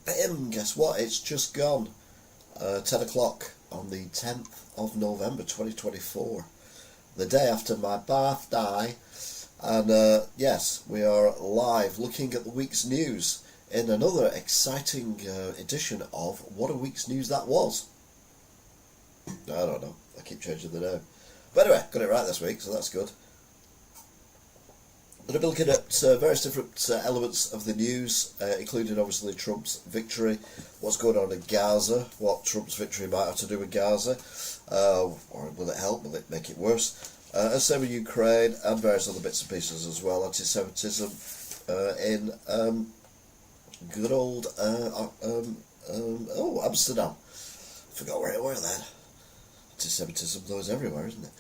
Guess what? It's just gone. 10 o'clock on the 10th of November 2024. The day after my birthday. And yes, we are live looking at the week's news in another exciting edition of What a Week's News That Was. I don't know. I keep changing the name. But anyway, got it right this week, so that's good. We're going to be looking at various different elements of the news, including obviously Trump's victory, what's going on in Gaza, what Trump's victory might have to do with Gaza, or will it help, will it make it worse, and same with Ukraine and various other bits and pieces as well. Anti-Semitism in good old Amsterdam. Forgot where it were then. Anti-Semitism though is everywhere, isn't it?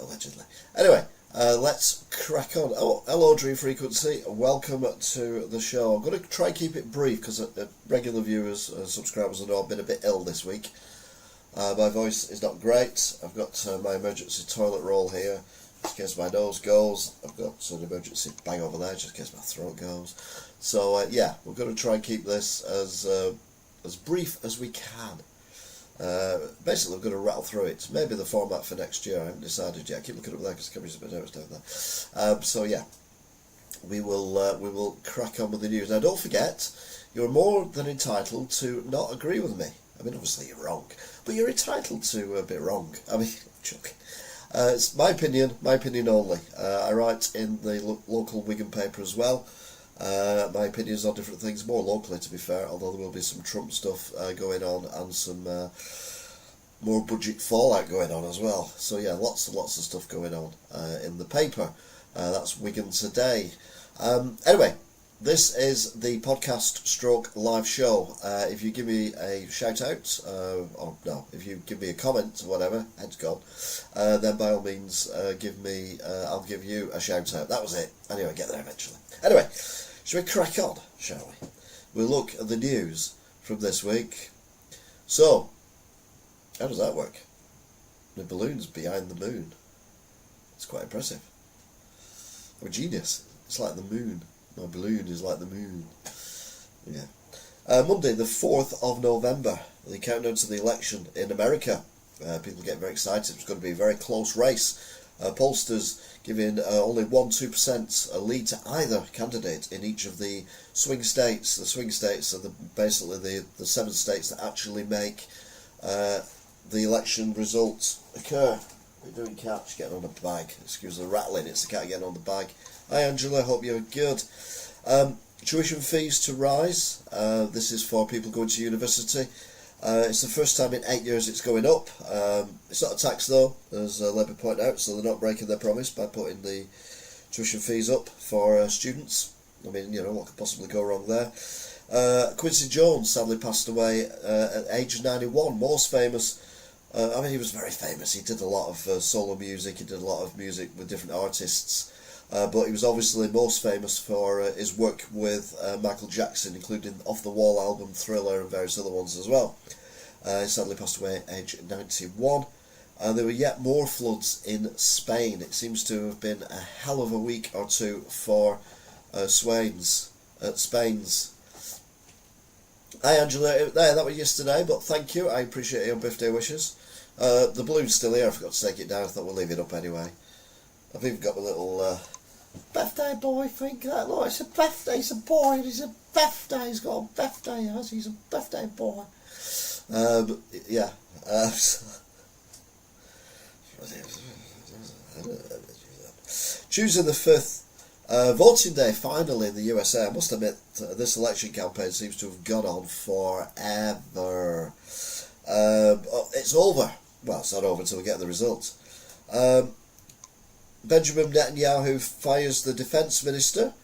Allegedly. Anyway. Let's crack on. Oh, hello, Dream Frequency. Welcome to the show. I'm going to try and keep it brief because regular viewers and subscribers know I've been a bit ill this week. My voice is not great. I've got my emergency toilet roll here just in case my nose goes. I've got an emergency bag over there just in case my throat goes. So yeah, we're going to try and keep this as brief as we can. Basically, we're going to rattle through it. Maybe the format for next year, I haven't decided yet. I keep looking up there because the camera's a bit nervous down there. So yeah, we will crack on with the news. Now, don't forget, you're more than entitled to not agree with me. I mean, obviously you're wrong, but you're entitled to be wrong. I mean, I'm joking. It's my opinion only. I write in the local Wigan paper as well. My opinions on different things, more locally to be fair, although there will be some Trump stuff going on and some more budget fallout going on as well. So yeah, lots and lots of stuff going on in the paper. That's Wigan Today. Anyway, this is the podcast stroke live show. If you give me a shout out, or no, if you give me a comment or whatever, head's gone, then by all means I'll give you a shout out. That was it. Anyway, get there eventually. Anyway, shall we crack on, shall we? We'll look at the news from this week. So, how does that work? The balloon's behind the moon. It's quite impressive. I'm a genius. It's like the moon. My balloon is like the moon. Yeah. Monday, the 4th of November, the countdown to the election in America. People get very excited. It's going to be a very close race. Pollsters giving only 1-2% a lead to either candidate in each of the swing states. The swing states are basically the 7 states that actually make the election results occur. We're doing catch, getting on the bag. Excuse the rattling, it's the cat getting on the bag. Hi Angela, hope you're good. Tuition fees to rise. This is for people going to university. It's the first time in 8 years it's going up. It's not a tax though, as Labour point out, so they're not breaking their promise by putting the tuition fees up for students. I mean, you know, what could possibly go wrong there? Quincy Jones sadly passed away at age 91, most famous. I mean, he was very famous. He did a lot of solo music, he did a lot of music with different artists. But he was obviously most famous for his work with Michael Jackson, including Off the Wall album, Thriller, and various other ones as well. He sadly passed away at age 91. There were yet more floods in Spain. It seems to have been a hell of a week or two for Spain's. Hi Angela, that was yesterday, but thank you. I appreciate your birthday wishes. The balloon's still here. I forgot to take it down. I thought we'll leave it up anyway. I've even got my little birthday boy thing. Look, it's a birthday. It's a boy. It's a birthday. He's got a birthday. He's a birthday boy. Yeah. Tuesday the 5th. Voting day finally in the USA. I must admit, this election campaign seems to have gone on forever. It's over. Well, it's not over until we get the results. Benjamin Netanyahu fires the defence minister.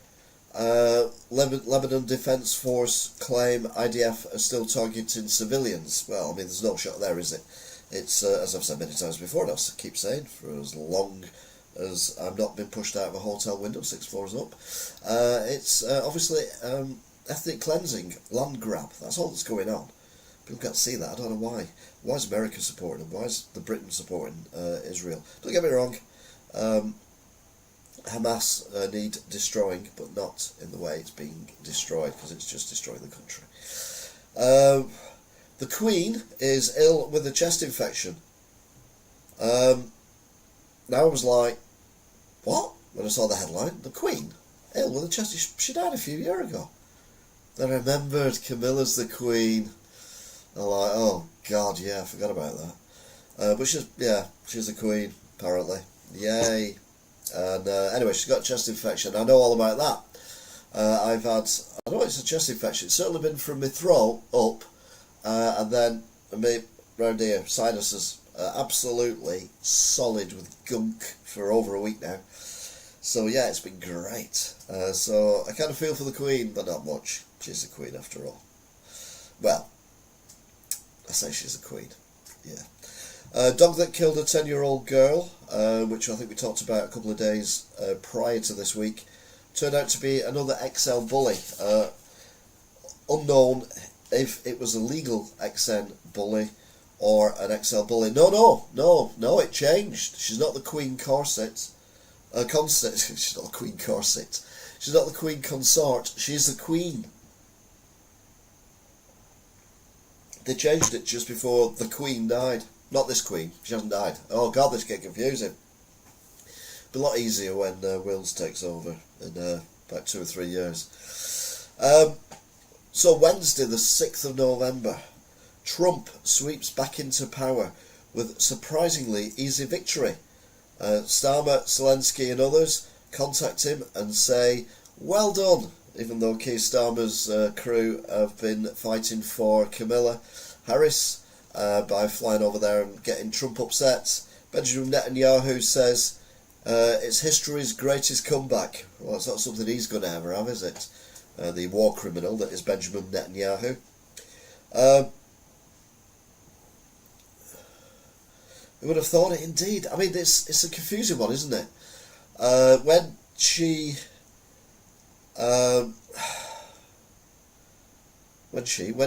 Lebanon Defence Force claim IDF are still targeting civilians. Well, I mean, there's no shot there, is it? It's, as I've said many times before, and I'll keep saying, for as long as I've not been pushed out of a hotel window 6 floors up, it's obviously ethnic cleansing, land grab. That's all that's going on. People can't see that. I don't know why. Why is America supporting them? Why is the Britain supporting Israel? Don't get me wrong. Hamas need destroying, but not in the way it's being destroyed, because it's just destroying the country. The Queen is ill with a chest infection. Now I was like, what? When I saw the headline, the Queen ill with a chest. She died a few years ago. Then I remembered Camilla's the Queen. I'm like, oh God, yeah, I forgot about that. But she's the Queen apparently. Yay! And anyway, she's got a chest infection. I know all about that. I know it's a chest infection. It's certainly been from my throat up, and then round here, sinuses absolutely solid with gunk for over a week now. So yeah, it's been great. So I kind of feel for the Queen, but not much. She's the Queen after all. Well, I say she's a Queen. Yeah. Dog that killed a 10-year-old girl, which I think we talked about a couple of days prior to this week, turned out to be another XL bully. Unknown if it was a legal XN bully or an XL bully. No, it changed. She's not the Queen Corset. She's not the Queen Corset. She's not the Queen Consort. She's the Queen. They changed it just before the Queen died. Not this Queen. She hasn't died. Oh God, this gets confusing. Be a lot easier when Wills takes over in about 2 or 3 years. So Wednesday, the 6th of November, Trump sweeps back into power with surprisingly easy victory. Starmer, Zelensky and others contact him and say, well done, even though Keir Starmer's crew have been fighting for Camilla Harris by flying over there and getting Trump upset. Benjamin Netanyahu says it's history's greatest comeback. Well, it's not something he's going to ever have, is it? The war criminal that is Benjamin Netanyahu. Who would have thought it, indeed? I mean, it's a confusing one, isn't it? When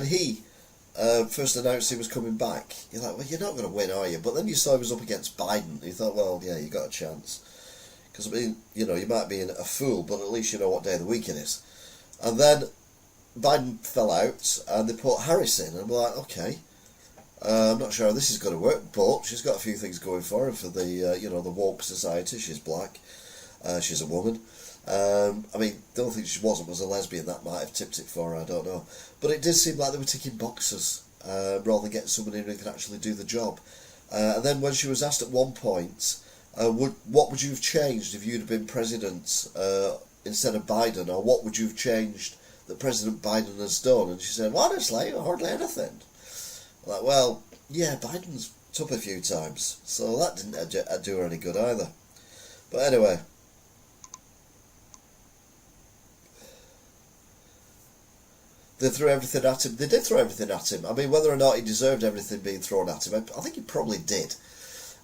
he first announced he was coming back, you're like, well, you're not going to win, are you? But then you saw he was up against Biden, and you thought, well, yeah, you got a chance. Because, I mean, you might be a fool, but at least you know what day of the week it is. And then Biden fell out, and they put Harris in, and I'm like, okay, I'm not sure how this is going to work, but she's got a few things going for her for the, the woke society. She's black, she's a woman. I mean, the only thing she wasn't was a lesbian. That might have tipped it for her, I don't know. But it did seem like they were ticking boxes rather than getting someone in who can actually do the job. And then when she was asked at one point, what would you have changed if you'd have been president instead of Biden, or what would you have changed that President Biden has done? And she said, well, honestly, hardly anything. Like, well, yeah, Biden's took a few times, so that didn't do her any good either. But anyway, they threw everything at him. They did throw everything at him. I mean, whether or not he deserved everything being thrown at him, I think he probably did.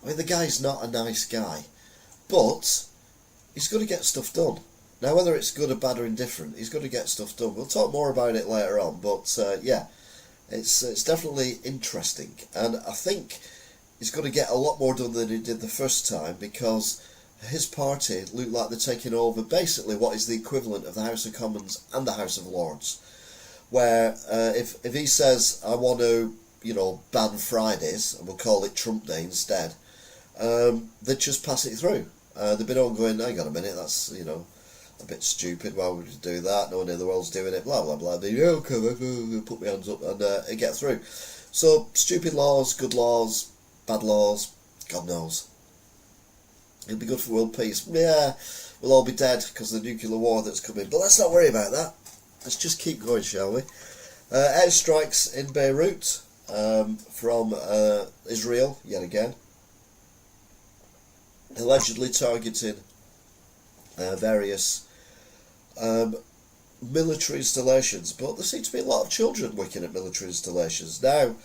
I mean, the guy's not a nice guy, but he's going to get stuff done. Now, whether it's good or bad or indifferent, he's going to get stuff done. We'll talk more about it later on, but yeah, it's definitely interesting, and I think he's going to get a lot more done than he did the first time, because his party look like they're taking over basically what is the equivalent of the House of Commons and the House of Lords, where if he says, I want to, ban Fridays, and we'll call it Trump Day instead, they'd just pass it through. They've been all going, hang on a minute, that's, a bit stupid, why would you do that? No one in the world's doing it, blah, blah, blah. They okay, put my hands up, and it gets through. So, stupid laws, good laws, bad laws, God knows. It'll be good for world peace. Yeah, we'll all be dead because of the nuclear war that's coming, but let's not worry about that. Let's just keep going, shall we? Airstrikes in Beirut from Israel, yet again, allegedly targeting various military installations, but there seem to be a lot of children working at military installations. Now,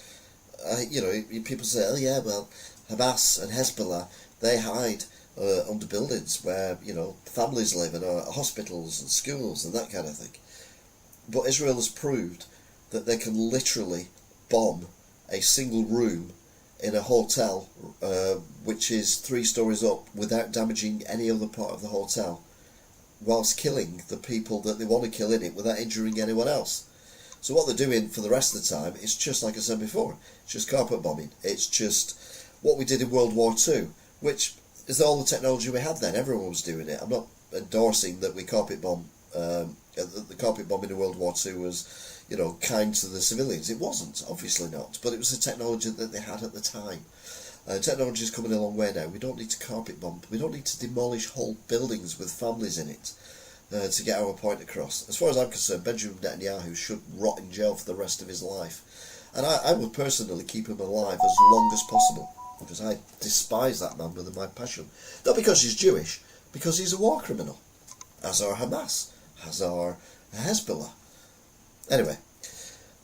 people say, oh yeah, well, Hamas and Hezbollah, they hide under buildings where, families live in hospitals and schools and that kind of thing. But Israel has proved that they can literally bomb a single room in a hotel which is 3 stories up without damaging any other part of the hotel, whilst killing the people that they want to kill in it without injuring anyone else. So what they're doing for the rest of the time is just like I said before. It's just carpet bombing. It's just what we did in World War Two, which is all the technology we had then. Everyone was doing it. I'm not endorsing that we carpet bomb. The carpet bombing in World War Two was, kind to the civilians. It wasn't, obviously not. But it was the technology that they had at the time. Technology is coming a long way now. We don't need to carpet bomb. We don't need to demolish whole buildings with families in it to get our point across. As far as I'm concerned, Benjamin Netanyahu should rot in jail for the rest of his life. And I would personally keep him alive as long as possible, because I despise that man with my passion. Not because he's Jewish, because he's a war criminal, as are Hamas, as are Hezbollah. Anyway,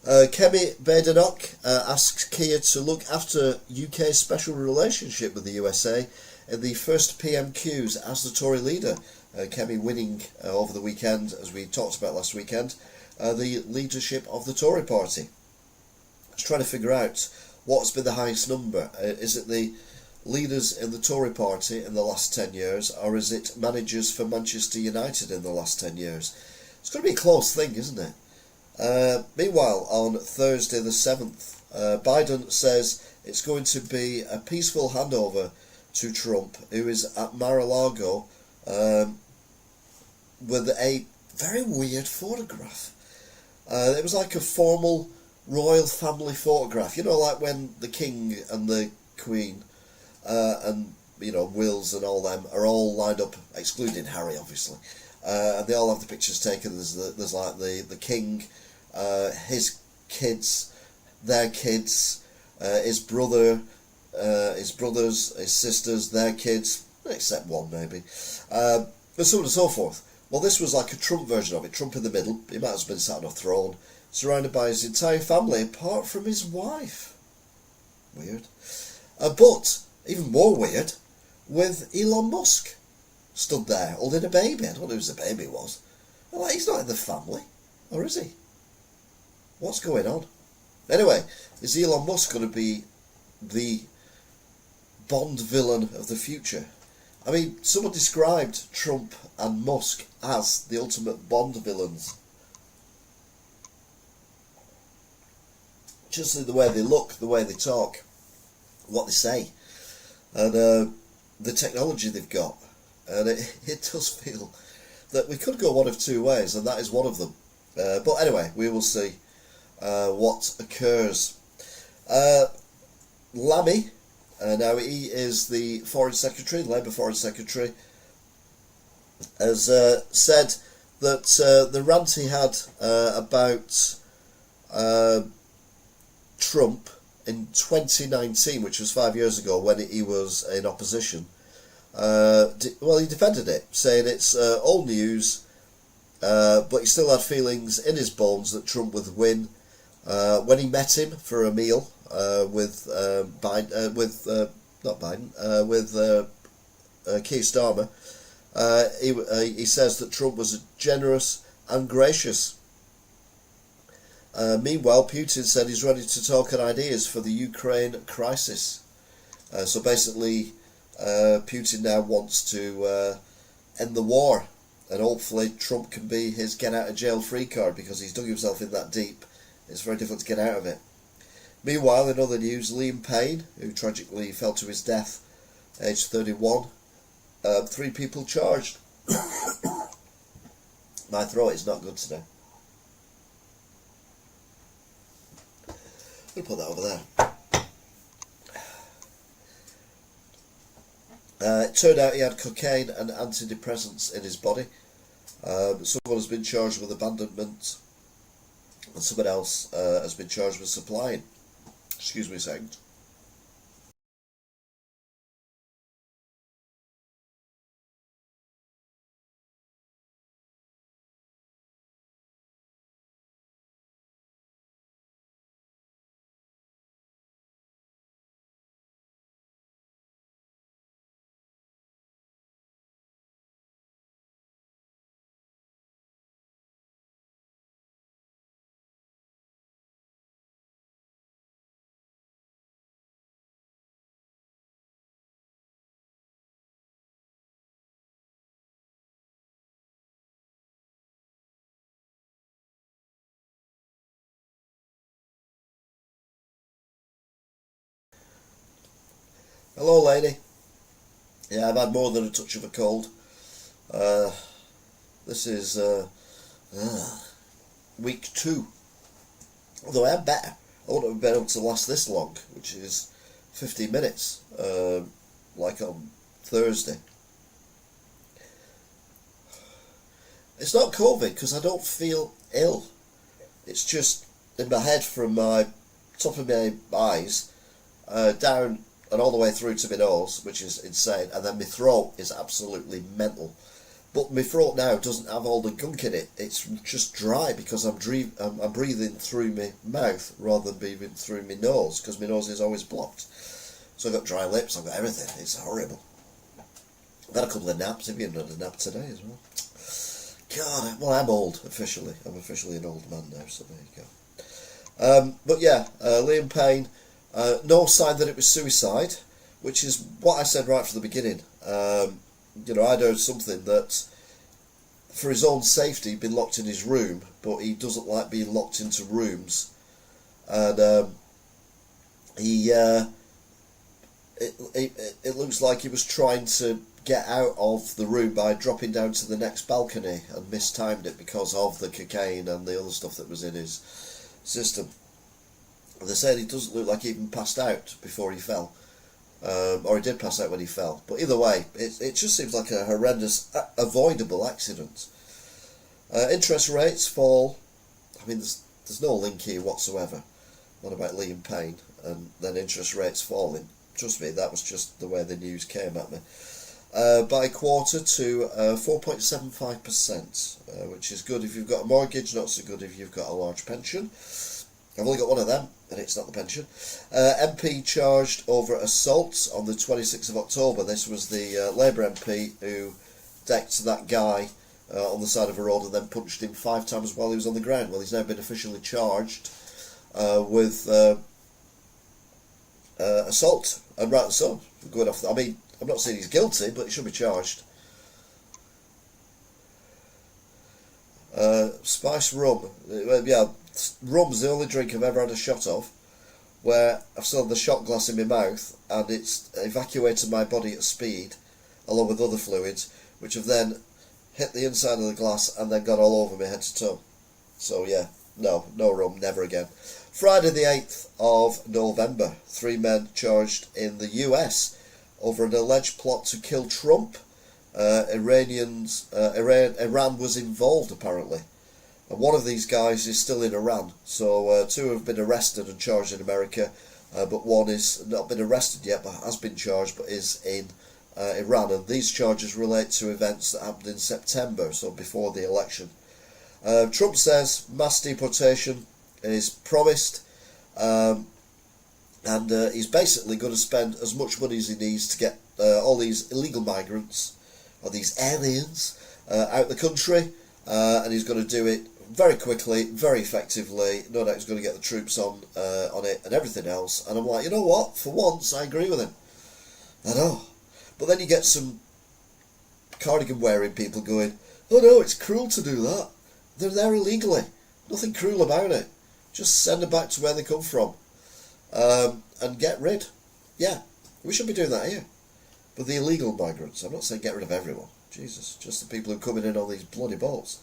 Kemi Badenoch asks Kia to look after UK's special relationship with the USA in the first PMQs as the Tory leader. Kemi winning over the weekend, as we talked about last weekend, the leadership of the Tory party. I was trying to figure out what's been the highest number. Is it the leaders in the Tory party in the last 10 years, or is it managers for Manchester United in the last 10 years? It's going to be a close thing, isn't it? Meanwhile, on Thursday the 7th, Biden says it's going to be a peaceful handover to Trump, who is at Mar-a-Lago with a very weird photograph. It was like a formal royal family photograph, like when the King and the Queen and Wills and all them are all lined up, excluding Harry obviously, and they all have the pictures taken. There's like the King, his kids, their kids, his brother, his brothers, his sisters, their kids, except one maybe, and so on and so forth. Well, this was like a Trump version of it. Trump in the middle. He might have been sat on a throne, surrounded by his entire family, apart from his wife. Weird. But even more weird, with Elon Musk stood there holding a baby. I don't know who the baby was. I'm like, he's not in the family, or is he? What's going on? Anyway, is Elon Musk going to be the Bond villain of the future? I mean, someone described Trump and Musk as the ultimate Bond villains. Just the way they look, the way they talk, what they say, and the technology they've got. And it does feel that we could go one of two ways, and that is one of them. But anyway, we will see what occurs. Lammy, now he is the Foreign Secretary, the Labour Foreign Secretary, has said that the rant he had about Trump in 2019, which was 5 years ago when he was in opposition, he defended it, saying it's old news, but he still had feelings in his bones that Trump would win. When he met him for a meal with Keir Starmer, he says that Trump was generous and gracious. Meanwhile, Putin said he's ready to talk on ideas for the Ukraine crisis. So basically, Putin now wants to end the war, and hopefully Trump can be his get out of jail free card, because he's dug himself in that deep. It's very difficult to get out of it. Meanwhile, in other news, Liam Payne, who tragically fell to his death, aged 31, 3 people charged. My throat is not good today. I'm going to put that over there. It turned out he had cocaine and antidepressants in his body. Someone has been charged with abandonment, and someone else has been charged with supplying. Excuse me a second. Hello, lady. Yeah, I've had more than a touch of a cold. This is week 2. Although I am better. I wouldn't have been able to last this long, which is 15 minutes, like on Thursday. It's not COVID because I don't feel ill. It's just in my head from my top of my eyes down and all the way through to my nose, which is insane, and then my throat is absolutely mental. But my throat now doesn't have all the gunk in it. It's just dry because I'm breathing through my mouth rather than breathing through my nose, because my nose is always blocked. So I've got dry lips, I've got everything. It's horrible. I've had a couple of naps. Have you had a nap today as well? God, well, I'm old, officially. I'm officially an old man now, so there you go. But yeah, Liam Payne, no sign that it was suicide, which is what I said right from the beginning. I'd heard something that for his own safety he'd been locked in his room, but he doesn't like being locked into rooms, and it looks like he was trying to get out of the room by dropping down to the next balcony and mistimed it because of the cocaine and the other stuff that was in his system. And they said he doesn't look like he even passed out before he fell. Or he did pass out when he fell. But either way, it just seems like a horrendous, avoidable accident. Interest rates fall. I mean, there's no link here whatsoever. Not about Liam Payne and then interest rates falling. Trust me, that was just the way the news came at me. By a quarter to 4.75%, which is good if you've got a mortgage, not so good if you've got a large pension. I've only got one of them, and it's not the pension. MP charged over assault on the 26th of October. This was the Labour MP who decked that guy on the side of a road and then punched him 5 times while he was on the ground. Well, he's now been officially charged with assault, and rightly so. Going off. I mean, I'm not saying he's guilty, but he should be charged. Spice rum. Yeah, rum's the only drink I've ever had a shot of where I've still had the shot glass in my mouth and it's evacuated my body at speed along with other fluids, which have then hit the inside of the glass and then gone all over me head to toe. So yeah, no rum, never again. Friday the 8th of November, 3 men charged in the US over an alleged plot to kill Trump. Iran was involved apparently, and one of these guys is still in Iran. So 2 have been arrested and charged in America, but 1 is not been arrested yet, but has been charged, but is in Iran. And these charges relate to events that happened in September, so before the election. Trump says mass deportation is promised, and he's basically going to spend as much money as he needs to get all these illegal migrants or these aliens out the country, and he's going to do it very quickly, very effectively. No doubt he's going to get the troops on it and everything else. And I'm like, you know what? For once, I agree with him. I know. But then you get some cardigan-wearing people going, oh no, it's cruel to do that. They're there illegally. Nothing cruel about it. Just send them back to where they come from. And get rid. Yeah, we should be doing that here. But the illegal migrants, I'm not saying get rid of everyone. Jesus, just the people who are coming in on these bloody boats.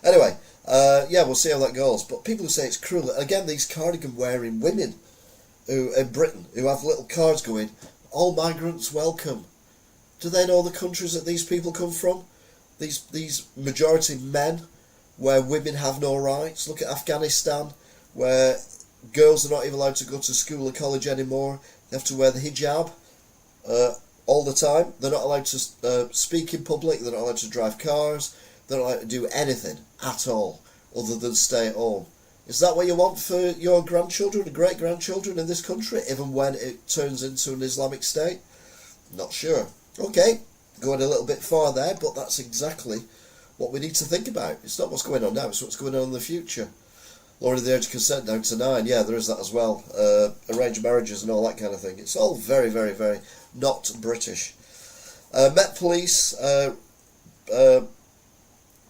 Anyway, yeah, we'll see how that goes. But people who say it's cruel, again, these cardigan-wearing women who in Britain who have little cards going, all migrants welcome. Do they know the countries that these people come from? These majority men where women have no rights. Look at Afghanistan, where girls are not even allowed to go to school or college anymore. They have to wear the hijab all the time. They're not allowed to speak in public. They're not allowed to drive cars. They're not allowed to do anything at all other than stay at home. Is that what you want for your grandchildren and great-grandchildren in this country, even when it turns into an Islamic state? Not sure. Okay, going a little bit far there, but that's exactly what we need to think about. It's not what's going on now, it's what's going on in the future. Lowering the age of consent down to 9, yeah, there is that as well. Arranged marriages and all that kind of thing. It's all very, very, very not British. Met Police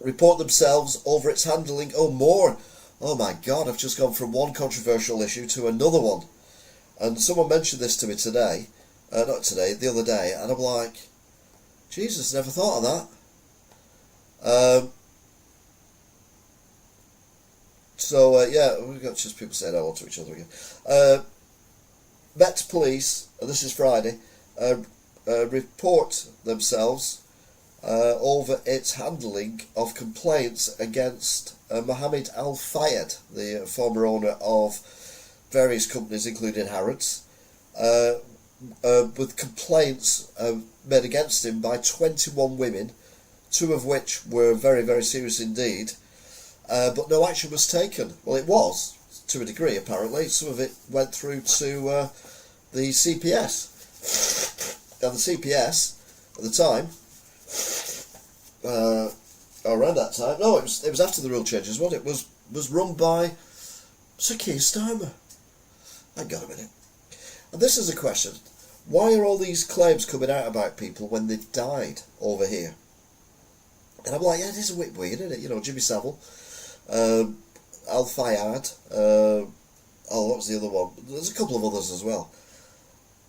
report themselves over its handling. Oh, more. Oh my God, I've just gone from one controversial issue to another one. And someone mentioned this to me today. not today, the other day, and I'm like, Jesus, never thought of that. Yeah, we've got just people saying hello to each other again. Met Police, and this is Friday, report themselves over its handling of complaints against Mohammed Al Fayed, the former owner of various companies, including Harrods, with complaints made against him by 21 women, 2 of which were very, very serious indeed, but no action was taken. Well, it was, to a degree, apparently. Some of it went through to the CPS. Now, the CPS, at the time, around that time, no, it was after the rule changes, wasn't it? Was run by Sir Keir Starmer. Hang on a minute. And this is a question. Why are all these claims coming out about people when they died over here? And I'm like, yeah, it is a bit weird, isn't it? You know, Jimmy Savile, Al Fayed, what was the other one? There's a couple of others as well.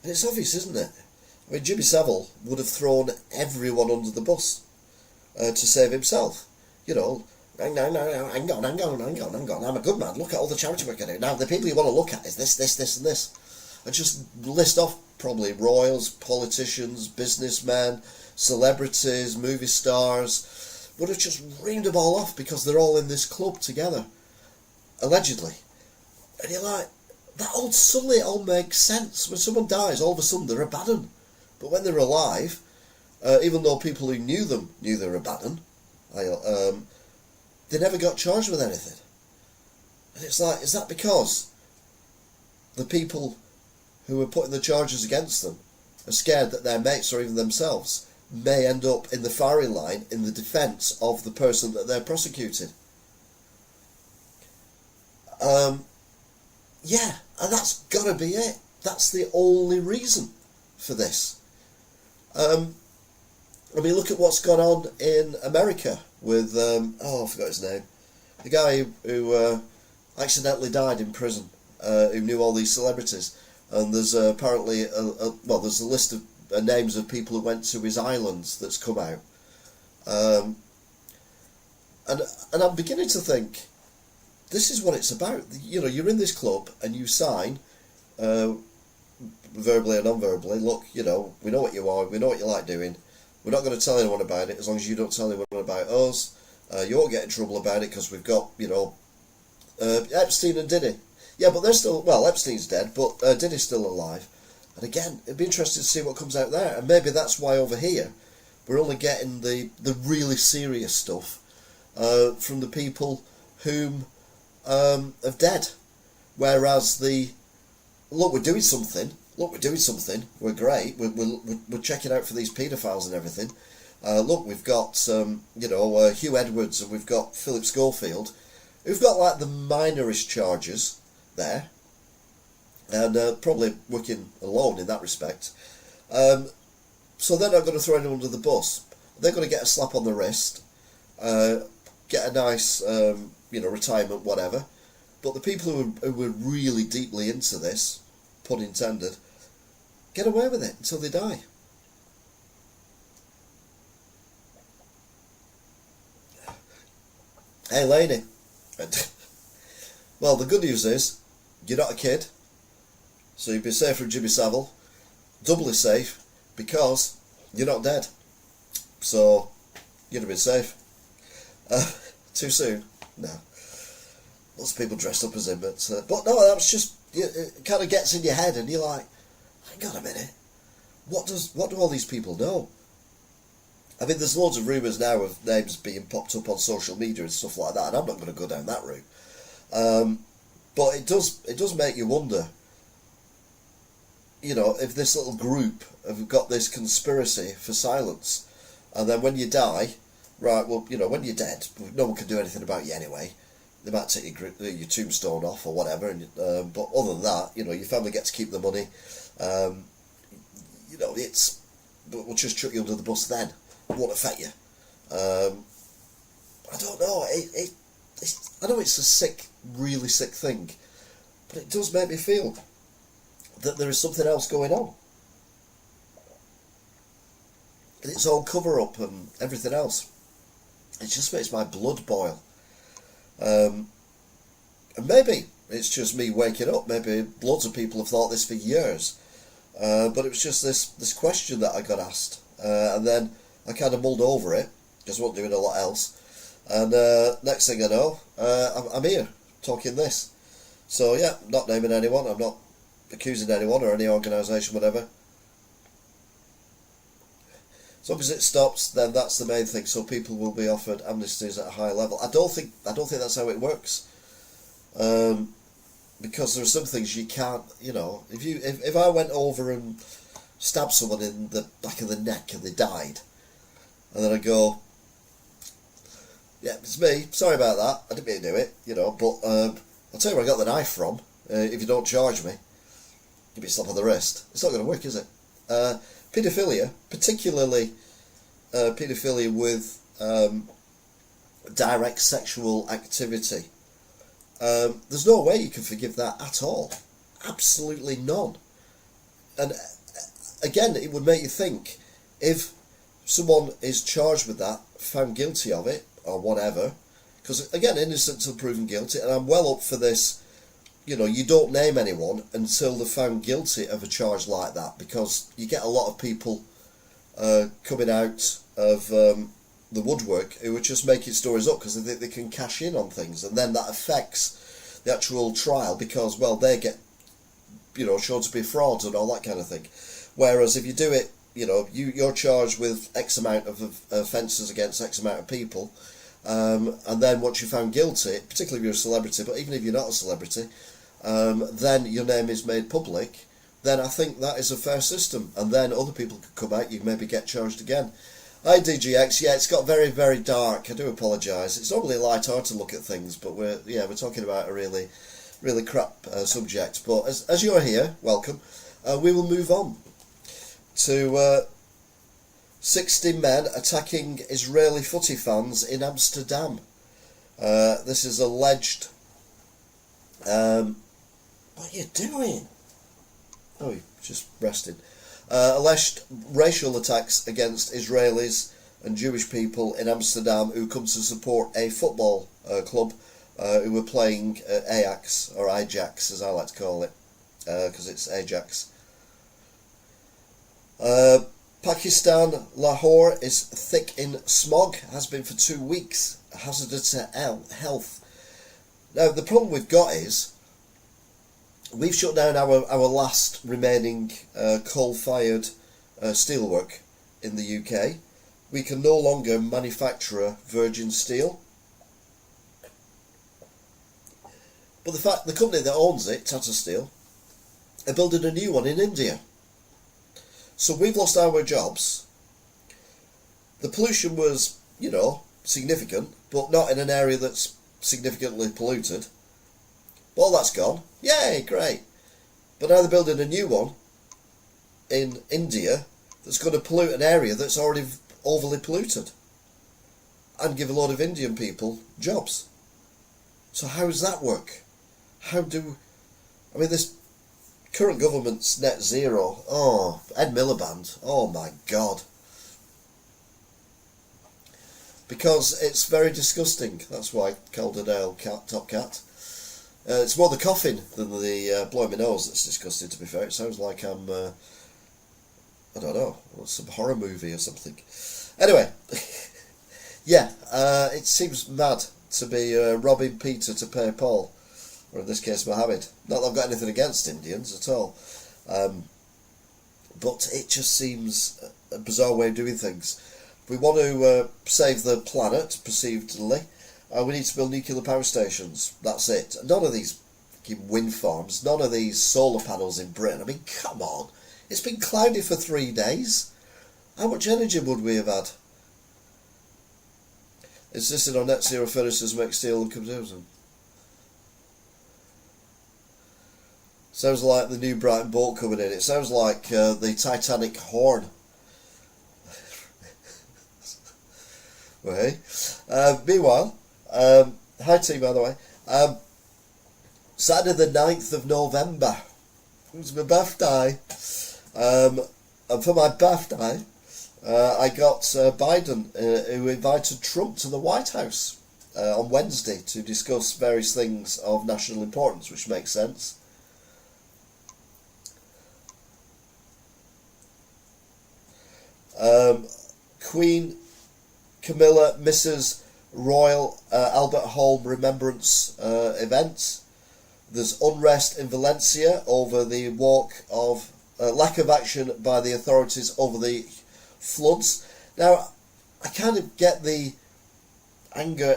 And it's obvious, isn't it? I mean, Jimmy Savile would have thrown everyone under the bus to save himself. You know, hang on, I'm a good man. Look at all the charity work I do. Now, the people you want to look at is this, and this. And just list off probably royals, politicians, businessmen, celebrities, movie stars. Would have just reamed them all off because they're all in this club together, allegedly. And you're like, suddenly it all makes sense. When someone dies, all of a sudden they're a bad un. But when they're alive, even though people who knew them knew they were a bad un, they never got charged with anything. And it's like, is that because the people who are putting the charges against them are scared that their mates or even themselves may end up in the firing line in the defence of the person that they're prosecuting? Yeah, and that's got to be it. That's the only reason for this. I mean, look at what's gone on in America with, I forgot his name. The guy who accidentally died in prison, who knew all these celebrities. And there's apparently, there's a list of names of people who went to his islands that's come out. And I'm beginning to think, this is what it's about. You know, you're in this club and you sign, verbally or non-verbally, look, you know, we know what you are, we know what you like doing. We're not going to tell anyone about it as long as you don't tell anyone about us. You won't get in trouble about it because we've got, you know, Epstein and Diddy. Yeah, but they're still, well, Epstein's dead, but Diddy's still alive. And again, it'd be interesting to see what comes out there. And maybe that's why over here we're only getting the really serious stuff from the people whom have dead. Whereas look, we're doing something, we're great, we're checking out for these paedophiles and everything. Look, we've got, Hugh Edwards and we've got Philip Schofield, who've got like the minorest charges there, and probably working alone in that respect. So they're not going to throw anyone under the bus. They're going to get a slap on the wrist, get a nice, retirement, whatever. But the people who were really deeply into this, pun intended, get away with it until they die. Hey, lady. Well, the good news is, you're not a kid, so you'd be safe from Jimmy Savile. Doubly safe, because you're not dead. So, you'd have been safe. Too soon? No. Lots of people dressed up as him, but no, that was just, it kind of gets in your head, and you're like, hang on a minute, what do all these people know? I mean, there's loads of rumours now of names being popped up on social media and stuff like that, and I'm not going to go down that route. But it does make you wonder, you know, if this little group have got this conspiracy for silence, and then when you die, right, well, you know, when you're dead, no one can do anything about you anyway. They might take your tombstone off or whatever, and but other than that, you know, your family gets to keep the money. You know, but we'll just chuck you under the bus then. It won't affect you. I don't know. I know it's a sick, really sick thing, but it does make me feel that there is something else going on. and it's all cover-up and everything else. It just makes my blood boil. And maybe it's just me waking up. Maybe loads of people have thought this for years. But it was just this question that I got asked. And then I kind of mulled over it, because I wasn't doing a lot else. And next thing I know, I'm here, talking this. So yeah, not naming anyone, I'm not accusing anyone or any organisation, whatever. As long as it stops, then that's the main thing. So people will be offered amnesties at a high level. I don't think that's how it works. Because there are some things you can't, if I went over and stabbed someone in the back of the neck and they died, and then I go, yeah, it's me, sorry about that, I didn't mean to do it, but I'll tell you where I got the knife from. If you don't charge me, give me a slap on the wrist. It's not going to work, is it? Paedophilia, particularly paedophilia with direct sexual activity, there's no way you can forgive that at all. Absolutely none. And again, it would make you think, if someone is charged with that, found guilty of it, or whatever, because again, innocent until proven guilty, and I'm well up for this, you don't name anyone until they're found guilty of a charge like that, because you get a lot of people coming out of the woodwork who are just making stories up because they think they can cash in on things, and then that affects the actual trial because, well, they get, shown to be frauds and all that kind of thing. Whereas if you do it, you're charged with X amount of offences against X amount of people, and then once you're found guilty, particularly if you're a celebrity, but even if you're not a celebrity, then your name is made public, then I think that is a fair system, and then other people could come out, you maybe get charged again. Hi DGX, yeah, it's got very, very dark, I do apologise. It's normally light-hearted to look at things, but we're talking about a really, really crap subject. But as you're here, welcome, we will move on to 60 men attacking Israeli footy fans in Amsterdam. This is alleged... what are you doing? Oh, you're just resting. Alleged racial attacks against Israelis and Jewish people in Amsterdam who come to support a football club who were playing Ajax, or Ajax as I like to call it, because it's Ajax. Pakistan, Lahore is thick in smog, has been for 2 weeks, hazardous to health. Now the problem we've got is, we've shut down our last remaining coal-fired steelwork in the UK. We can no longer manufacture virgin steel. But the company that owns it, Tata Steel, are building a new one in India. So we've lost our jobs. The pollution was, significant, but not in an area that's significantly polluted. Well, that's gone. Yay, great. But now they're building a new one in India that's going to pollute an area that's already overly polluted and give a lot of Indian people jobs. So how does that work? This current government's net zero. Oh, Ed Miliband. Oh my God. Because it's very disgusting. That's why I called it Top Cat. It's more the coughing than the blowing my nose that's disgusting, to be fair. It sounds like I'm, I don't know, some horror movie or something. Anyway, yeah, it seems mad to be robbing Peter to pay Paul, or in this case Mohammed. Not that I've got anything against Indians at all, but it just seems a bizarre way of doing things. If we want to save the planet, perceivedly, we need to build nuclear power stations. That's it. None of these wind farms, none of these solar panels in Britain. I mean, come on. It's been cloudy for 3 days. How much energy would we have had? Insisting on net zero furnaces make steel and comparison. Sounds like the new Brighton boat coming in. It sounds like the Titanic horn. Well, hey. Meanwhile, hi team, by the way. Saturday the 9th of November. It was my birthday. And for my birthday, I got Biden, who invited Trump to the White House on Wednesday to discuss various things of national importance, which makes sense. Queen Camilla misses Royal Albert Hall Remembrance event. There's unrest in Valencia over the lack of action by the authorities over the floods. Now, I kind of get the anger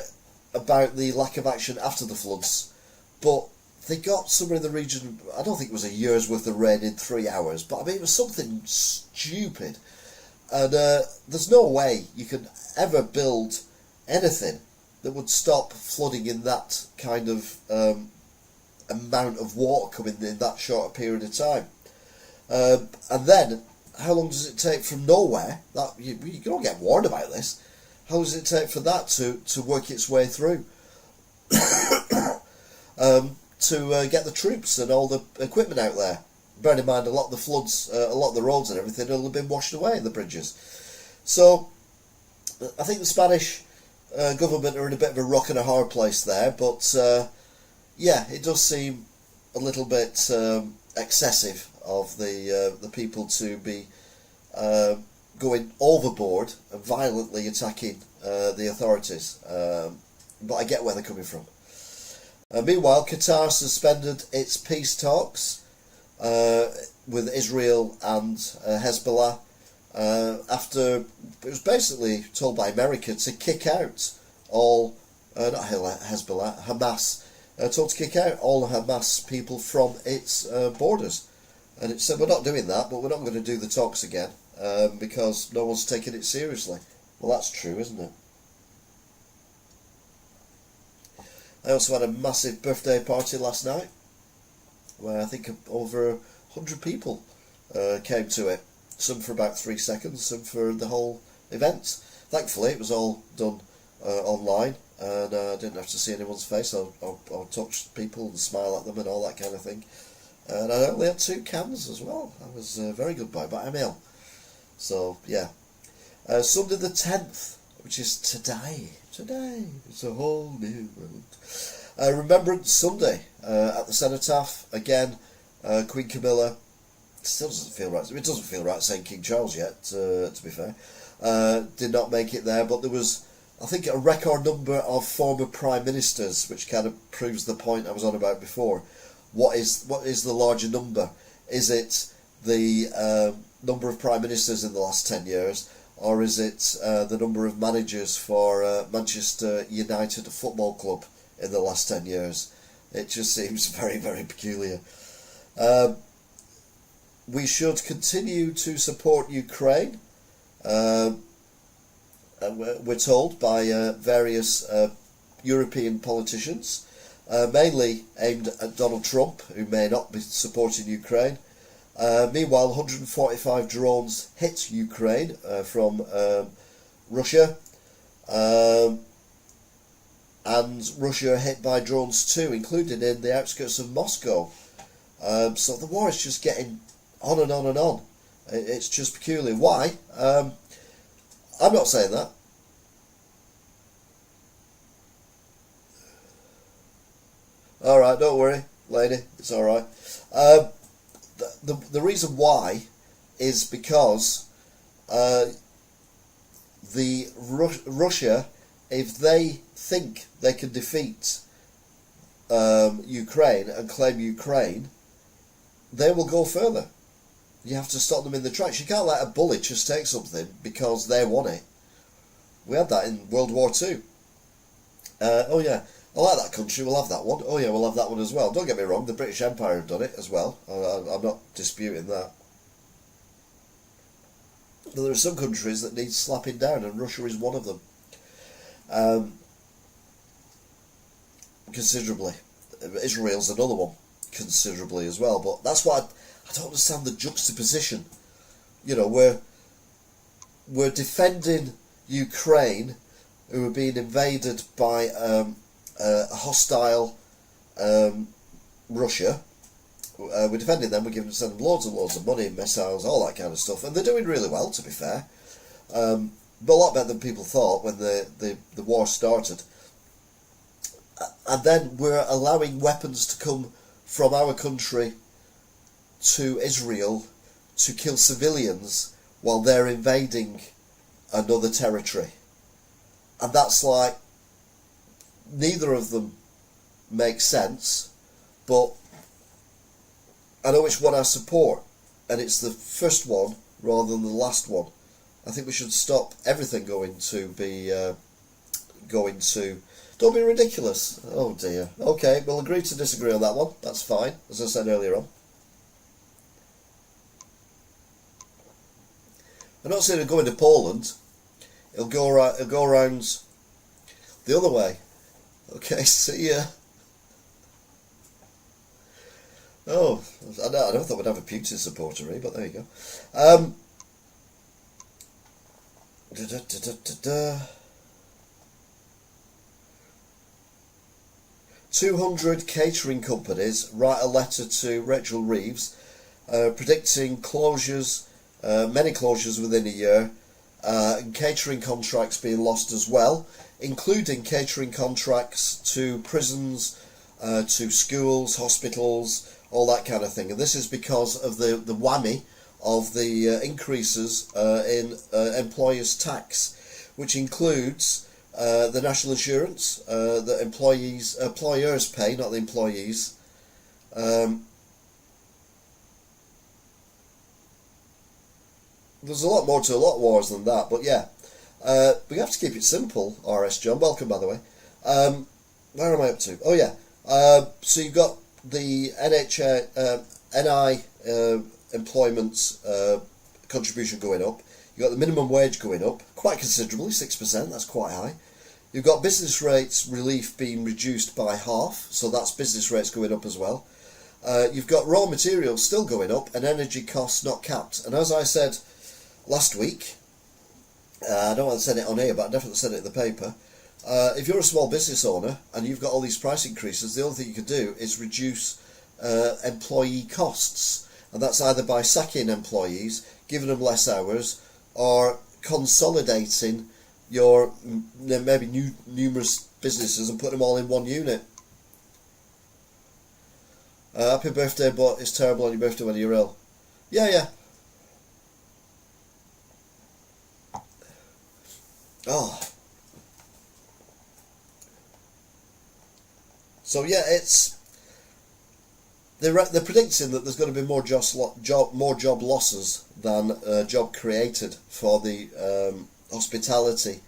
about the lack of action after the floods, but they got somewhere in the region, I don't think it was a year's worth of rain in 3 hours, but I mean, it was something stupid. And there's no way you can ever build anything that would stop flooding in that kind of amount of water coming in that short a period of time. And then, how long does it take from nowhere? That you don't get warned about this. How long does it take for that to work its way through? To get the troops and all the equipment out there. Bearing in mind, a lot of the floods, a lot of the roads and everything will have been washed away in the bridges. So, I think the Spanish government are in a bit of a rock and a hard place there, but yeah, it does seem a little bit excessive of the people to be going overboard and violently attacking the authorities. But I get where they're coming from. Meanwhile, Qatar suspended its peace talks with Israel and Hezbollah after it was basically told by America to kick out all, not Hezbollah, Hamas, told to kick out all Hamas people from its borders. And it said, we're not doing that, but we're not going to do the talks again because no one's taking it seriously. Well, that's true, isn't it? I also had a massive birthday party last night where I think over 100 people came to it. Some for about 3 seconds, some for the whole event. Thankfully, it was all done online, and I didn't have to see anyone's face. I'll touch people and smile at them and all that kind of thing. And I only had 2 cans as well. I was a very good boy, but I'm ill. So, yeah. Sunday the 10th, which is today. Today. It's a whole new world. Remembrance Sunday at the Cenotaph. Again, Queen Camilla. Still doesn't feel right. It doesn't feel right saying King Charles yet, to be fair. Did not make it there, but there was, I think, a record number of former prime ministers, which kind of proves the point I was on about before. What is the larger number? Is it the number of prime ministers in the last 10 years, or is it the number of managers for Manchester United Football Club in the last 10 years? It just seems very, very peculiar. We should continue to support Ukraine, we're told by various European politicians, mainly aimed at Donald Trump, who may not be supporting Ukraine. Meanwhile, 145 drones hit Ukraine from Russia, and Russia hit by drones too, including in the outskirts of Moscow. So the war is just getting on and on and on. It's just peculiar. Why? I'm not saying that. Alright, don't worry, lady, it's alright. The reason why is because Russia, if they think they can defeat Ukraine and claim Ukraine, they will go further. You have to stop them in the tracks. You can't let a bully just take something because they want it. We had that in World War Two. Oh yeah, I like that country, we'll have that one. Oh yeah, we'll have that one as well. Don't get me wrong, the British Empire have done it as well. I'm not disputing that. But there are some countries that need slapping down, and Russia is one of them. Considerably. Israel's another one, considerably as well. But that's why I don't understand the juxtaposition. You know, we're defending Ukraine, who are being invaded by a hostile Russia. We're defending them, we're sending them loads and loads of money, missiles, all that kind of stuff, and they're doing really well, to be fair. but a lot better than people thought when the war started. And then we're allowing weapons to come from our country to Israel to kill civilians while they're invading another territory. And that's like, neither of them makes sense, but I know which one I support, and it's the first one rather than the last one. I think we should stop everything going to... Don't be ridiculous. Oh dear. Okay, we'll agree to disagree on that one. That's fine, as I said earlier on. I'm not saying it'll go into Poland. It'll go around the other way. Okay, see ya. Oh, I never thought we'd have a Putin supporter, eh? But there you go. 200 catering companies write a letter to Rachel Reeves predicting closures, many closures within a year, and catering contracts being lost as well, including catering contracts to prisons, to schools, hospitals, all that kind of thing. And this is because of the whammy of the increases in employers' tax, which includes the national insurance that employers pay, not the employees. There's a lot more to a lot of wars than that, but yeah, we have to keep it simple. RS John, welcome by the way. Where am I up to? Oh yeah, so you've got the NI employment contribution going up. You've got the minimum wage going up quite considerably, 6%, that's quite high. You've got business rates relief being reduced by half, so that's business rates going up as well. You've got raw materials still going up and energy costs not capped. And as I said last week, I don't want to say it on here, but I definitely said it in the paper, if you're a small business owner and you've got all these price increases, the only thing you can do is reduce employee costs. And that's either by sacking employees, giving them less hours, or consolidating your maybe numerous businesses and putting them all in one unit. Happy birthday, but it's terrible on your birthday when you're ill. Yeah. Oh. So yeah, it's they're predicting that there's going to be more job losses than job created for the hospitality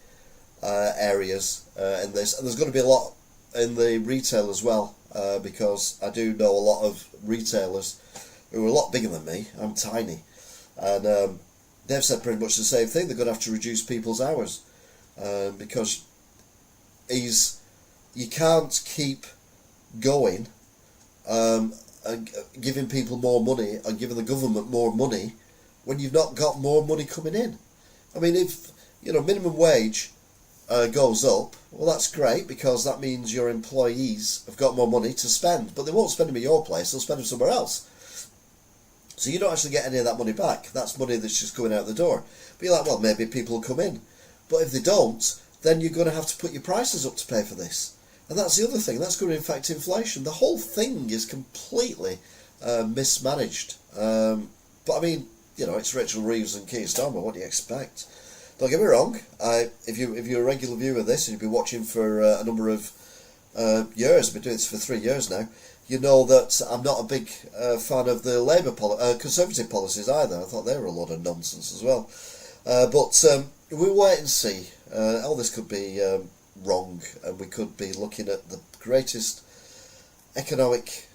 areas in this, and there's going to be a lot in the retail as well, because I do know a lot of retailers who are a lot bigger than me. I'm tiny, and they've said pretty much the same thing. They're going to have to reduce people's hours because you can't keep going giving people more money and giving the government more money when you've not got more money coming in. I mean, if minimum wage goes up, well, that's great, because that means your employees have got more money to spend, but they won't spend them at your place, they'll spend them somewhere else. So you don't actually get any of that money back. That's money that's just going out the door. But you're like, well, maybe people will come in. But if they don't, then you're going to have to put your prices up to pay for this. And that's the other thing, that's going to affect inflation. The whole thing is completely mismanaged. But I mean, it's Rachel Reeves and Keir Starmer, what do you expect? Don't get me wrong, if you're a regular viewer of this and you've been watching for a number of years, I've been doing this for 3 years now, you know that I'm not a big fan of the Labour Conservative policies either. I thought they were a lot of nonsense as well. But we'll wait and see. All this could be wrong, and we could be looking at the greatest economic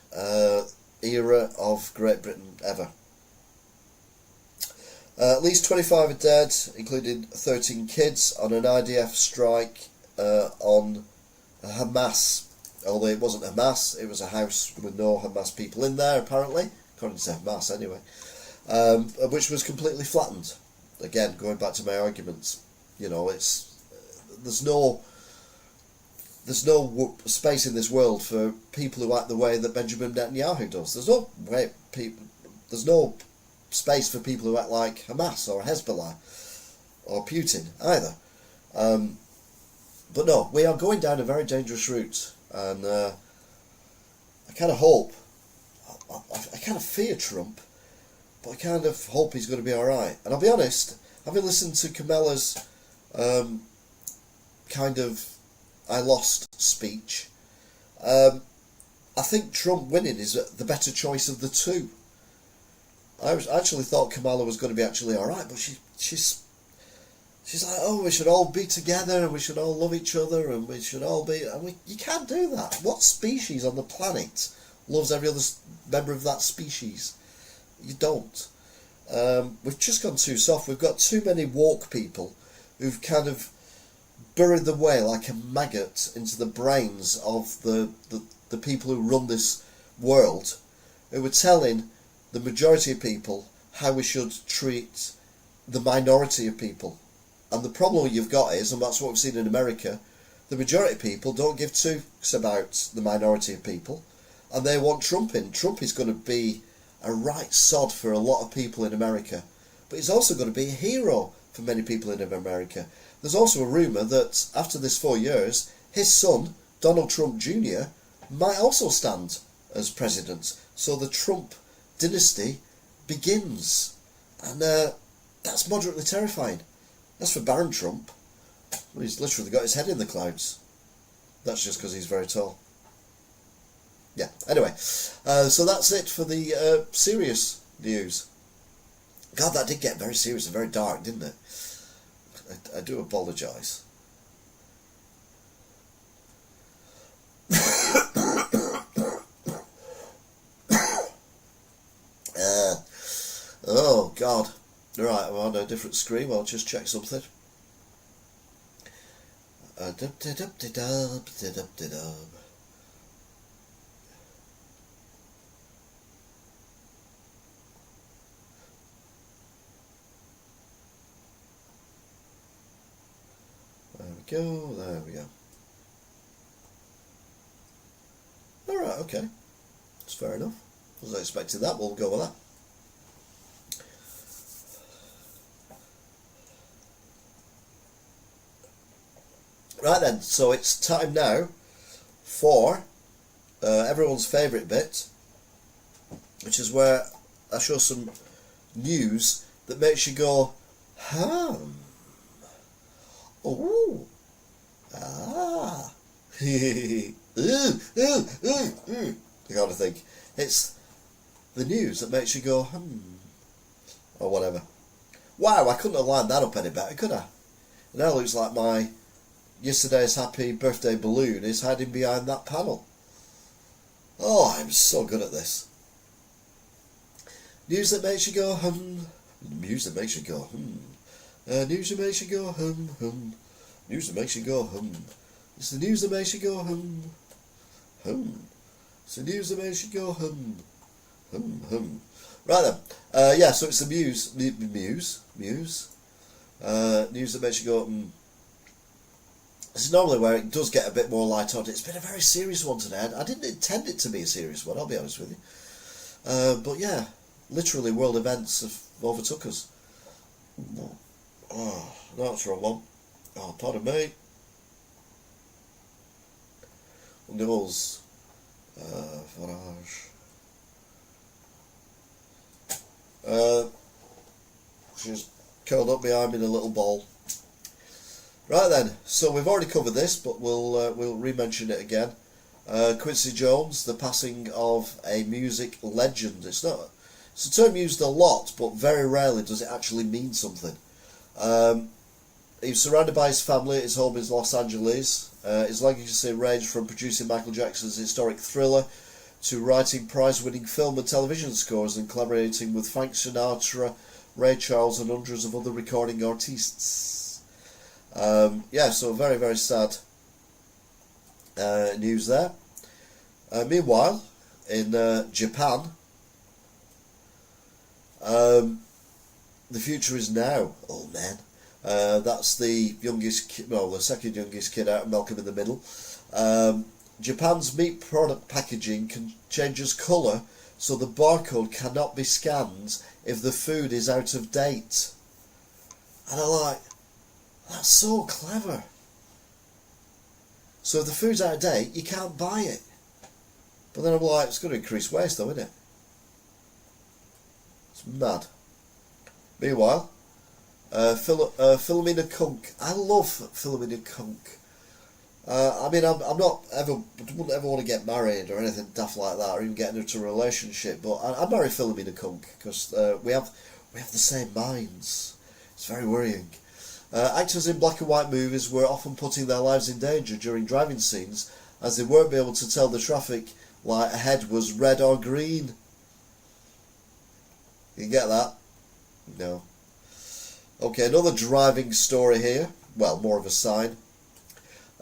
era of Great Britain ever. At least 25 are dead, including 13 kids, on an IDF strike on Hamas. Although it wasn't Hamas, it was a house with no Hamas people in there, apparently, according to Hamas anyway, which was completely flattened. Again, going back to my arguments, there's no space in this world for people who act the way that Benjamin Netanyahu does. There's no space for people who act like Hamas or Hezbollah. or Putin either. But no, we are going down a very dangerous route, and I kind of hope, I kind of fear Trump, but I kind of hope he's going to be alright. And I'll be honest, having listened to Kamala's kind of I lost speech, I think Trump winning is the better choice of the two. I actually thought Kamala was going to be actually alright, but she's like, oh, we should all be together and we should all love each other and we should all be... you can't do that. What species on the planet loves every other member of that species? You don't. We've just gone too soft. We've got too many woke people who've kind of buried their way like a maggot into the brains of the people who run this world, who are telling the majority of people how we should treat the minority of people. And the problem you've got is, and that's what we've seen in America, the majority of people don't give two fucks about the minority of people, and they want Trump in. Trump is going to be a right sod for a lot of people in America, but he's also going to be a hero for many people in America. There's also a rumour that after this 4 years, his son, Donald Trump Jr., might also stand as president. So the Trump dynasty begins. And that's moderately terrifying. As for Baron Trump, well, he's literally got his head in the clouds. That's just because he's very tall. Yeah, anyway. So that's it for the serious news. God, that did get very serious and very dark, didn't it? I do apologise. Oh, God. Right, I'm on a different screen. I'll just check something. There we go. Alright, okay. That's fair enough. Wasn't expecting that, we'll go with that. Right then, so it's time now for everyone's favourite bit, which is where I show some news that makes you go, oh, ah, the kind of thing. It's the news that makes you go, or whatever. Wow, I couldn't have lined that up any better, could I? It now looks like my yesterday's happy birthday balloon is hiding behind that panel. Oh, I'm so good at this. News that makes you go, News that makes you go, news that makes you go, News that makes you go, It's the news that makes you go, It's the news that makes you go, Right then, yeah, so it's the news that makes you go, This is normally where it does get a bit more light-hearted. It's been a very serious one today. I didn't intend it to be a serious one, I'll be honest with you. But yeah, literally world events have overtook us. Oh, that's the wrong one. Oh, pardon me. Nose. Farage. She's curled up behind me in a little ball. Right then, so we've already covered this, but we'll re-mention it again. Quincy Jones, the passing of a music legend. It's a term used a lot, but very rarely does it actually mean something. He was surrounded by his family at his home in Los Angeles. His legacy ranged from producing Michael Jackson's historic Thriller to writing prize-winning film and television scores and collaborating with Frank Sinatra, Ray Charles and hundreds of other recording artists. Yeah, so very, very sad news there. Meanwhile, in Japan, the future is now, old man. That's the youngest, the second youngest kid out, Malcolm in the middle. Japan's meat product packaging changes colour so the barcode cannot be scanned if the food is out of date. And I'm like, That's so clever. So if the food's out of date, you can't buy it. But then I'm like, it's going to increase waste though, isn't it? It's mad. Meanwhile, Philomena Kunk. I love Philomena Kunk. I mean, I'm not ever, wouldn't ever want to get married or anything daft like that, or even get into a relationship. But I marry Philomena Kunk because we have the same minds. It's very worrying. Actors in black and white movies were often putting their lives in danger during driving scenes, as they weren't able to tell the traffic light ahead was red or green. You get that? No. Okay, another driving story here. Well, more of a sign.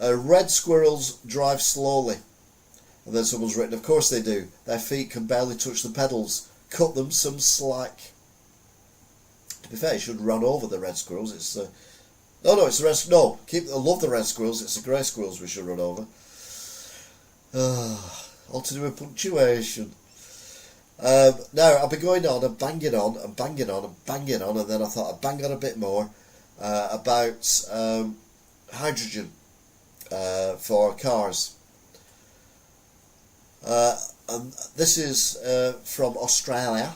Red squirrels drive slowly. And then someone's written, of course they do. Their feet can barely touch the pedals. Cut them some slack. To be fair, you should run over the red squirrels. It's it's the red. No, I love the red squirrels. It's the grey squirrels we should run over. All to do with punctuation. Now, I've been going on and banging on and banging on and banging on, and then I thought I'd bang on a bit more about hydrogen for cars. And this is from Australia.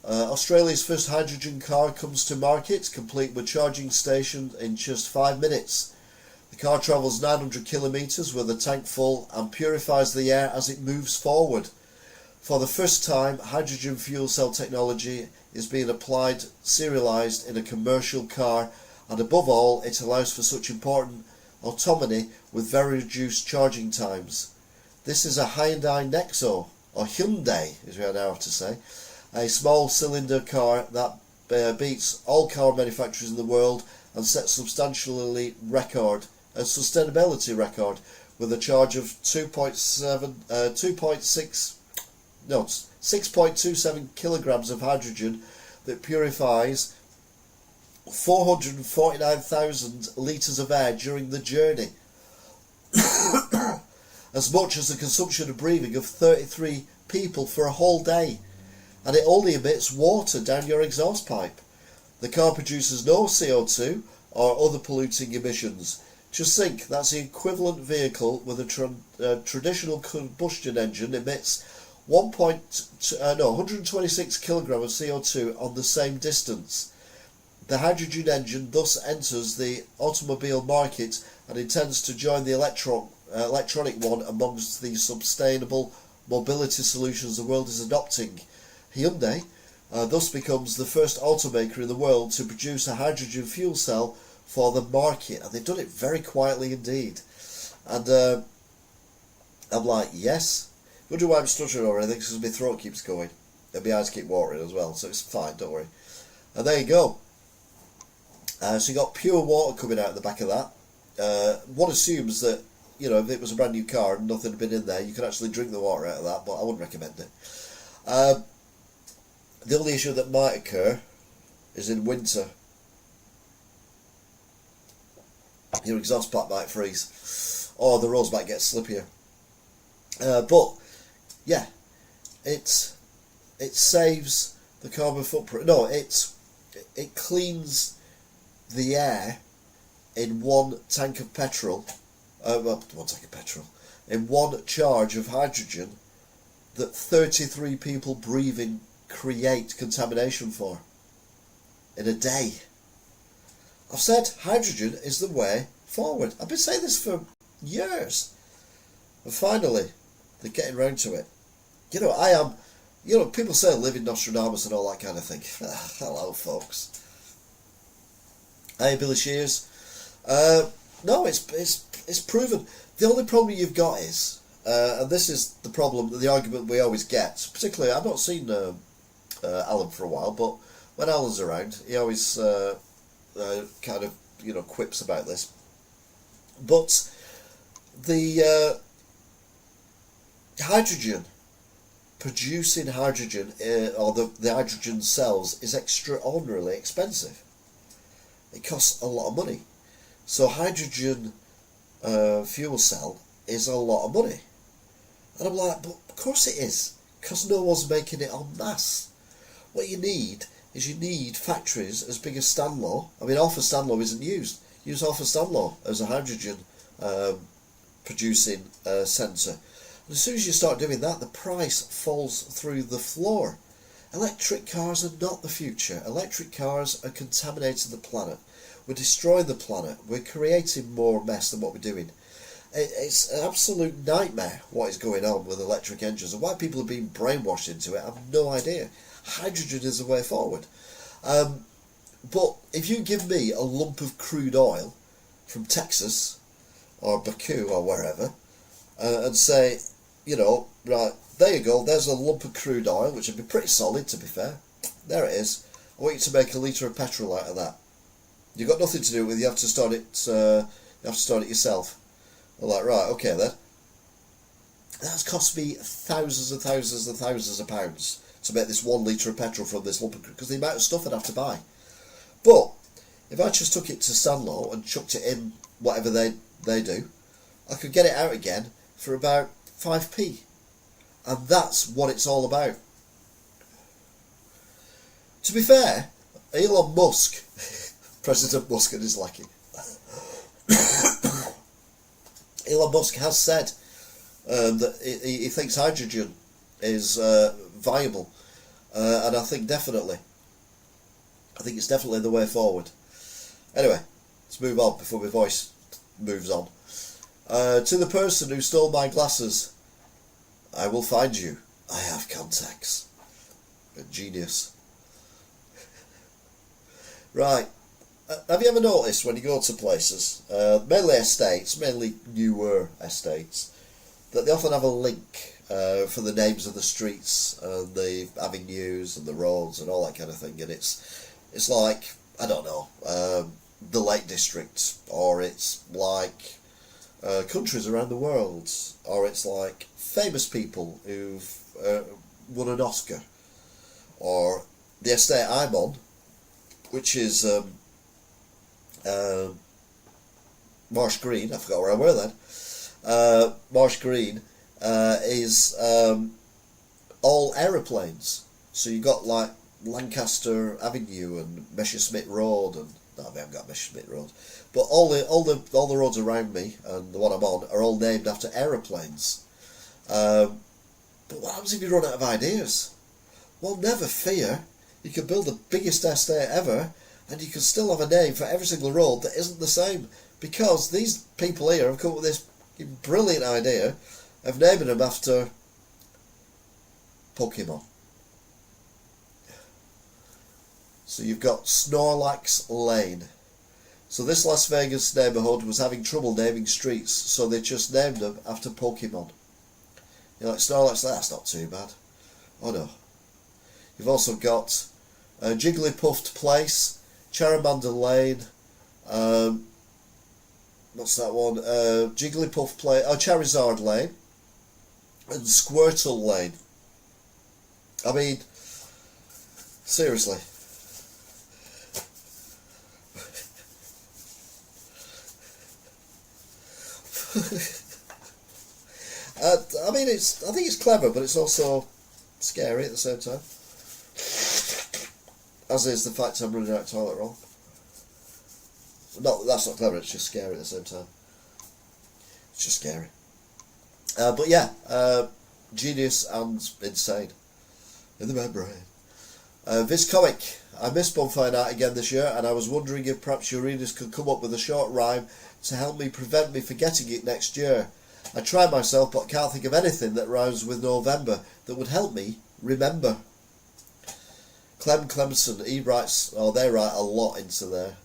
Australia's first hydrogen car comes to market, complete with charging station in just 5 minutes. The car travels 900 kilometres with a tank full and purifies the air as it moves forward. For the first time, hydrogen fuel cell technology is being applied, serialised in a commercial car, and above all, it allows for such important autonomy with very reduced charging times. This is a Hyundai Nexo, or Hyundai, as we are now have to say, a small cylinder car that beats all car manufacturers in the world and sets sustainability record with a charge of 6.27 kilograms of hydrogen that purifies 449,000 litres of air during the journey, as much as the consumption and breathing of 33 people for a whole day, and it only emits water down your exhaust pipe. The car produces no CO2 or other polluting emissions. Just think, that's the equivalent vehicle with a traditional combustion engine emits 126 kilograms of CO2 on the same distance. The hydrogen engine thus enters the automobile market and intends to join the electronic one amongst the sustainable mobility solutions the world is adopting. Hyundai thus becomes the first automaker in the world to produce a hydrogen fuel cell for the market, and they've done it very quietly indeed. And I'm like, yes. Wonder why I'm stuttering or anything, because my throat keeps going and my eyes keep watering as well, so it's fine, don't worry. And there you go. So you got pure water coming out of the back of that. One assumes that, you know, if it was a brand new car and nothing had been in there, you could actually drink the water out of that, but I wouldn't recommend it. The only issue that might occur is in winter. Your exhaust pipe might freeze, or the roads might get slippier. But yeah, it saves the carbon footprint. No, it cleans the air in one tank of petrol. In one charge of hydrogen that 33 people breathing create contamination for in a day. I've said hydrogen is the way forward. I've been saying this for years. And finally, they're getting round to it. You know, people say I live in Nostradamus and all that kind of thing. Hello, folks. Hey, Billy Shears. No, it's proven. The only problem you've got is, and this is the problem, the argument we always get, particularly, I've not seen Alan for a while, but when Alan's around, he always kind of, quips about this. But the hydrogen, producing hydrogen, or the hydrogen cells, is extraordinarily expensive. It costs a lot of money. So hydrogen fuel cell is a lot of money. And I'm like, but of course it is, because no one's making it en masse. What you need is factories as big as Stanlow. I mean, half of Stanlow isn't used. use half a Stanlaw as a hydrogen producing centre. And as soon as you start doing that, the price falls through the floor. Electric cars are not the future. Electric cars are contaminating the planet. We're destroying the planet. We're creating more mess than what we're doing. It's an absolute nightmare what is going on with electric engines, and why people are being brainwashed into it. I have no idea. Hydrogen is the way forward. But if you give me a lump of crude oil from Texas or Baku or wherever, and say, you know, right, there you go, there's a lump of crude oil, which would be pretty solid, to be fair. There it is. I want you to make a litre of petrol out of that. You've got nothing to do with it. You have to start it. You have to start it yourself. I'm like, right, okay then. That's cost me thousands and thousands and thousands of pounds to make this 1 litre of petrol from this lump of crude, because the amount of stuff I'd have to buy. But if I just took it to Stanlaw and chucked it in whatever they do, I could get it out again for about 5p. And that's what it's all about. To be fair, Elon Musk, President Musk and his lackey, Elon Musk has said that he thinks hydrogen is viable, and I think it's definitely the way forward. Anyway, let's move on before my voice moves on. To the person who stole my glasses, I will find you. I have contacts. A genius. Right. Have you ever noticed when you go to places, mainly estates, mainly newer estates, that they often have a link for the names of the streets and the avenues and the roads and all that kind of thing, and it's like, I don't know, the Lake District, or it's like countries around the world, or it's like famous people who've won an Oscar, or the estate I'm on, which is Marsh Green. I forgot where I were then. Marsh Green is all aeroplanes. So you got like Lancaster Avenue and Messerschmitt Road, and no, we haven't got Messerschmitt Road, but all the roads around me and the one I'm on are all named after aeroplanes. But what happens if you run out of ideas? Well, never fear. You can build the biggest estate ever, and you can still have a name for every single road that isn't the same, because these people here have come up with this brilliant idea of naming them after Pokemon. So you've got Snorlax Lane. So this Las Vegas neighbourhood was having trouble naming streets, so they just named them after Pokemon. You're like, Snorlax, that's not too bad. Oh no. You've also got Jigglypuff Place, Charmander Lane, what's that one? Jigglypuff Place, Charizard Lane, and Squirtle Lane. I mean, seriously. I mean, I think it's clever, but it's also scary at the same time. As is the fact I'm running out of toilet roll. That's not clever, it's just scary at the same time. It's just scary. But yeah, genius and insane. In the membrane. Viz Comic. I missed Bonfire Night again this year, and I was wondering if perhaps your readers could come up with a short rhyme to help me prevent me forgetting it next year. I tried myself, but can't think of anything that rhymes with November that would help me remember. Clemson, they write a lot into there.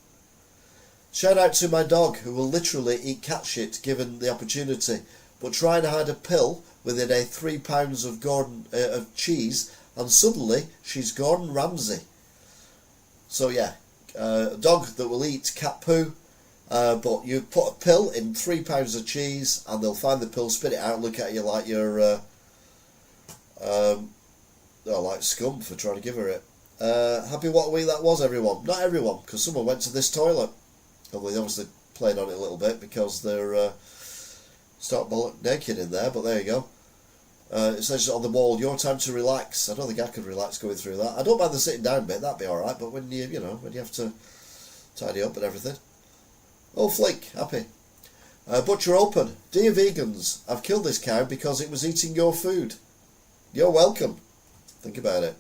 Shout out to my dog, who will literally eat cat shit given the opportunity, but try and hide a pill within a 3 pounds of of cheese, and suddenly she's Gordon Ramsay. So yeah, a dog that will eat cat poo, but you put a pill in 3 pounds of cheese, and they'll find the pill, spit it out, look at you like you're like scum for trying to give her it. Happy what week that was, everyone. Not everyone, because someone went to this toilet. Well, they obviously played on it a little bit because they're start bollock naked in there, but there you go. It says on the wall, your time to relax. I don't think I could relax going through that. I don't mind the sitting down bit, that'd be alright, but when you have to tidy up and everything. Oh, Flick, happy. Butcher open. Dear vegans, I've killed this cow because it was eating your food. You're welcome. Think about it.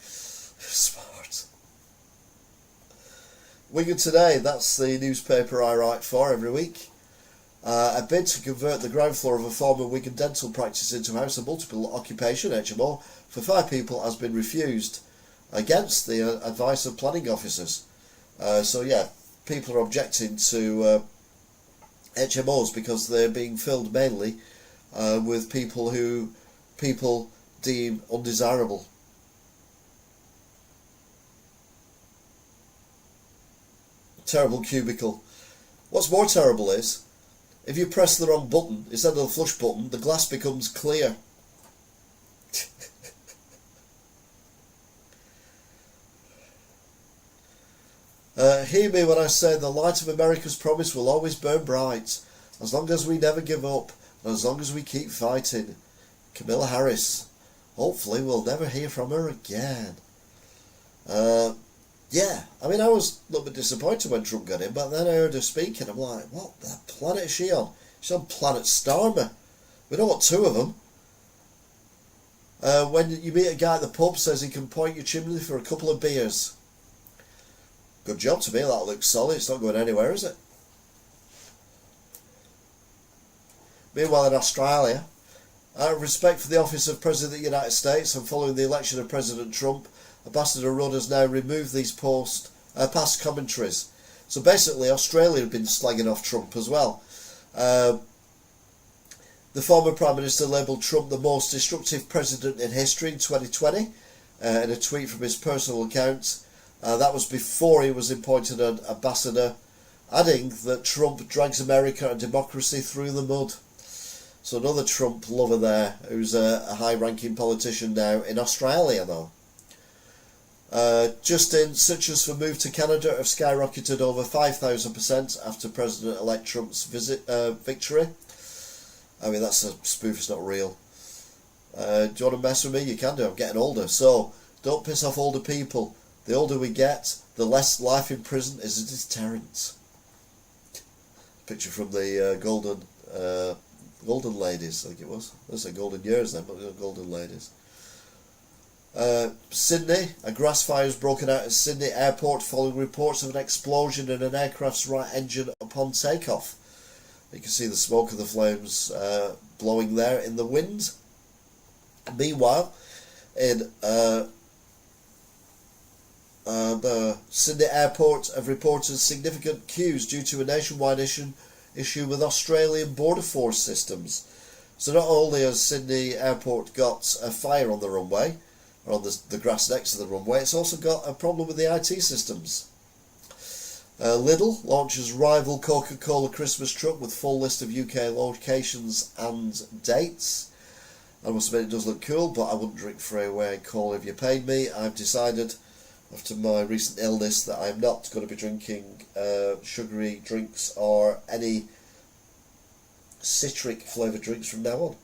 Smart. Wigan Today, that's the newspaper I write for every week. A bid to convert the ground floor of a former Wigan dental practice into a house of multiple occupation, HMO, for 5 people has been refused against the advice of planning officers. So yeah, people are objecting to HMOs because they're being filled mainly with people who people deem undesirable. Terrible cubicle. What's more terrible is, if you press the wrong button, instead of the flush button, the glass becomes clear. Hear me when I say the light of America's promise will always burn bright, as long as we never give up, and as long as we keep fighting. Camilla Harris. Hopefully we'll never hear from her again. Yeah, I mean, I was a little bit disappointed when Trump got in, but then I heard her speaking. I'm like, what the planet is she on? She's on planet Starmer. We don't want 2 of them. When you meet a guy at the pub, says he can point your chimney for a couple of beers. Good job to me, that looks solid. It's not going anywhere, is it? Meanwhile, in Australia, out of respect for the office of President of the United States and following the election of President Trump, Ambassador Rudd has now removed these past commentaries. So basically, Australia have been slagging off Trump as well. The former Prime Minister labelled Trump the most destructive president in history in 2020 in a tweet from his personal account. That was before he was appointed an ambassador, adding that Trump drags America and democracy through the mud. So another Trump lover there, who's a high-ranking politician now in Australia, though. Justin Suchers for move to Canada have skyrocketed over 5,000% after President-elect Trump's victory. I mean, that's a spoof, it's not real. Do you want to mess with me? You can do, I'm getting older. So, don't piss off older people. The older we get, the less life in prison is a deterrent. Picture from the Golden Ladies, I think it was. I say Golden Years then, but Golden Ladies. Sydney, a grass fire has broken out at Sydney Airport following reports of an explosion in an aircraft's right engine upon takeoff. You can see the smoke of the flames blowing there in the wind. Meanwhile, in the Sydney Airport have reported significant queues due to a nationwide issue with Australian border force systems. So not only has Sydney Airport got a fire on the runway, or on the grass next to the runway, it's also got a problem with the IT systems. Lidl launches rival Coca-Cola Christmas truck with full list of UK locations and dates. I must admit it does look cool, but I wouldn't drink Freeway Cola if you paid me. I've decided, after my recent illness, that I'm not going to be drinking sugary drinks or any citric flavoured drinks from now on.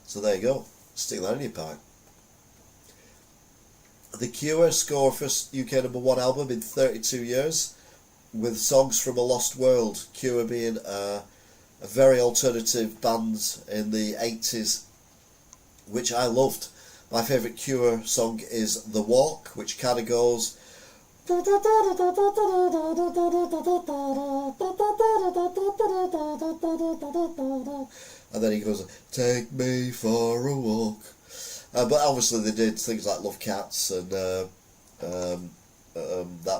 So there you go. Stick that in your pipe. The Cure score first UK #1 album in 32 years, with songs from a lost world. Cure being a very alternative band in the 80s, which I loved. My favourite Cure song is The Walk, which kind of goes... And then he goes, take me for a walk. But obviously they did things like Love Cats and that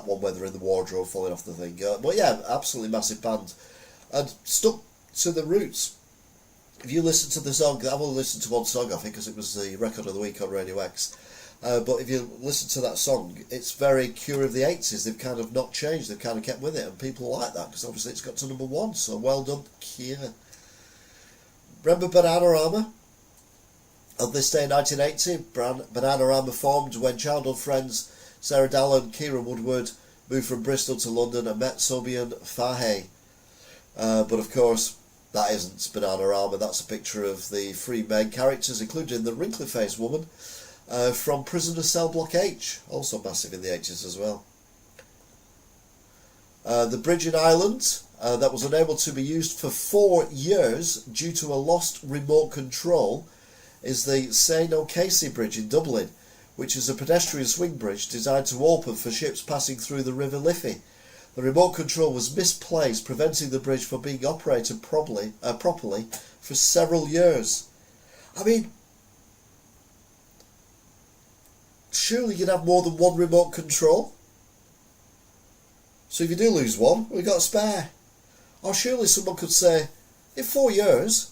one where they're in the wardrobe falling off the thing. But yeah, absolutely massive band. And stuck to the roots. If you listen to the song, I've only listened to one song, I think, because it was the record of the week on Radio X. But if you listen to that song, it's very Cure of the 80s. They've kind of not changed, they've kind of kept with it, and people like that, because obviously it's got to #1, so well done, Cure. Remember Bananarama? On this day in 1980, Bananarama formed when childhood friends Sarah Dallin and Kieran Woodward moved from Bristol to London and met Sobian Fahey. But of course, that isn't Bananarama. That's a picture of the 3 main characters, including the wrinkly-faced woman from Prisoner Cell Block H, also massive in the 80s as well. The bridge in Ireland that was unable to be used for 4 years due to a lost remote control is the St O'Casey Bridge in Dublin, which is a pedestrian swing bridge designed to open for ships passing through the River Liffey. The remote control was misplaced, preventing the bridge from being operated properly for several years. I mean, surely you'd have more than one remote control. So if you do lose one, we've got a spare. Or surely someone could say, in 4 years,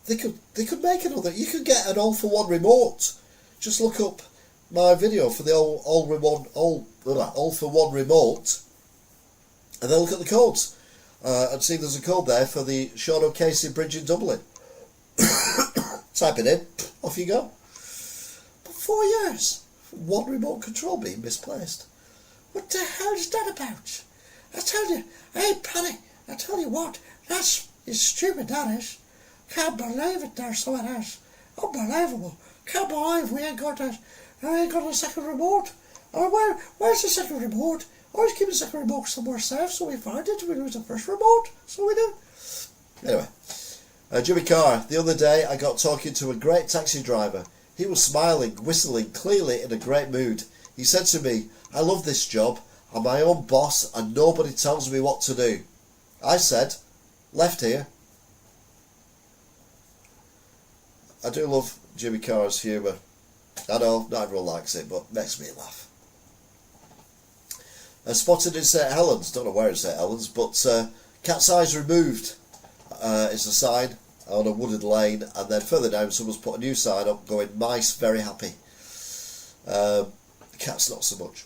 they could make another. You could get an all-for-one remote. Just look up my video for the all-for-one remote, and then look at the codes and see there's a code there for the St O'Casey Bridge in Dublin. Type it in, off you go. But 4 years, one remote control being misplaced. What the hell is that about? I tell you, hey Paddy, I tell you what, that's stupid, that is. Can't believe it there, so it is. Unbelievable. Can't believe we ain't got that. I ain't got a second remote. Where's the second remote? Always keep the second remote somewhere safe, so we find it. We lose the first remote, so we do. Anyway, Jimmy Carr. The other day, I got talking to a great taxi driver. He was smiling, whistling, clearly in a great mood. He said to me, "I love this job. I'm my own boss, and nobody tells me what to do." I said, "Left here." I do love Jimmy Carr's humour. I know, not everyone likes it, but makes me laugh. Spotted in St Helens, don't know where in St Helens, but cat's eyes removed is a sign on a wooded lane, and then further down someone's put a new sign up going, "Mice very happy." Cats not so much.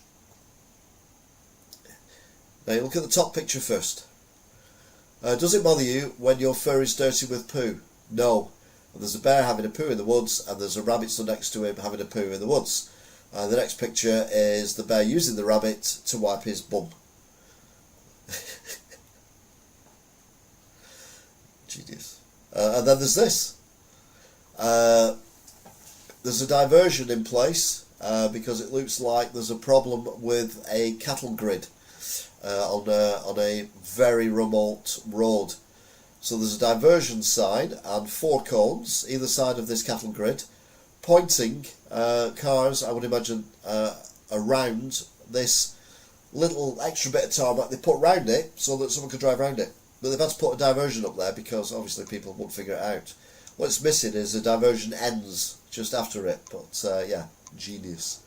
Now you look at the top picture first. Does it bother you when your fur is dirty with poo? No. And there's a bear having a poo in the woods, and there's a rabbit stood next to him having a poo in the woods. The next picture is the bear using the rabbit to wipe his bum. Genius. And then there's this. There's a diversion in place because it looks like there's a problem with a cattle grid on a very remote road. So there's a diversion sign and 4 cones either side of this cattle grid, pointing cars, I would imagine, around this little extra bit of tarmac they put round it so that someone could drive around it. But they've had to put a diversion up there because obviously people won't figure it out. What's missing is the diversion ends just after it, but yeah, genius.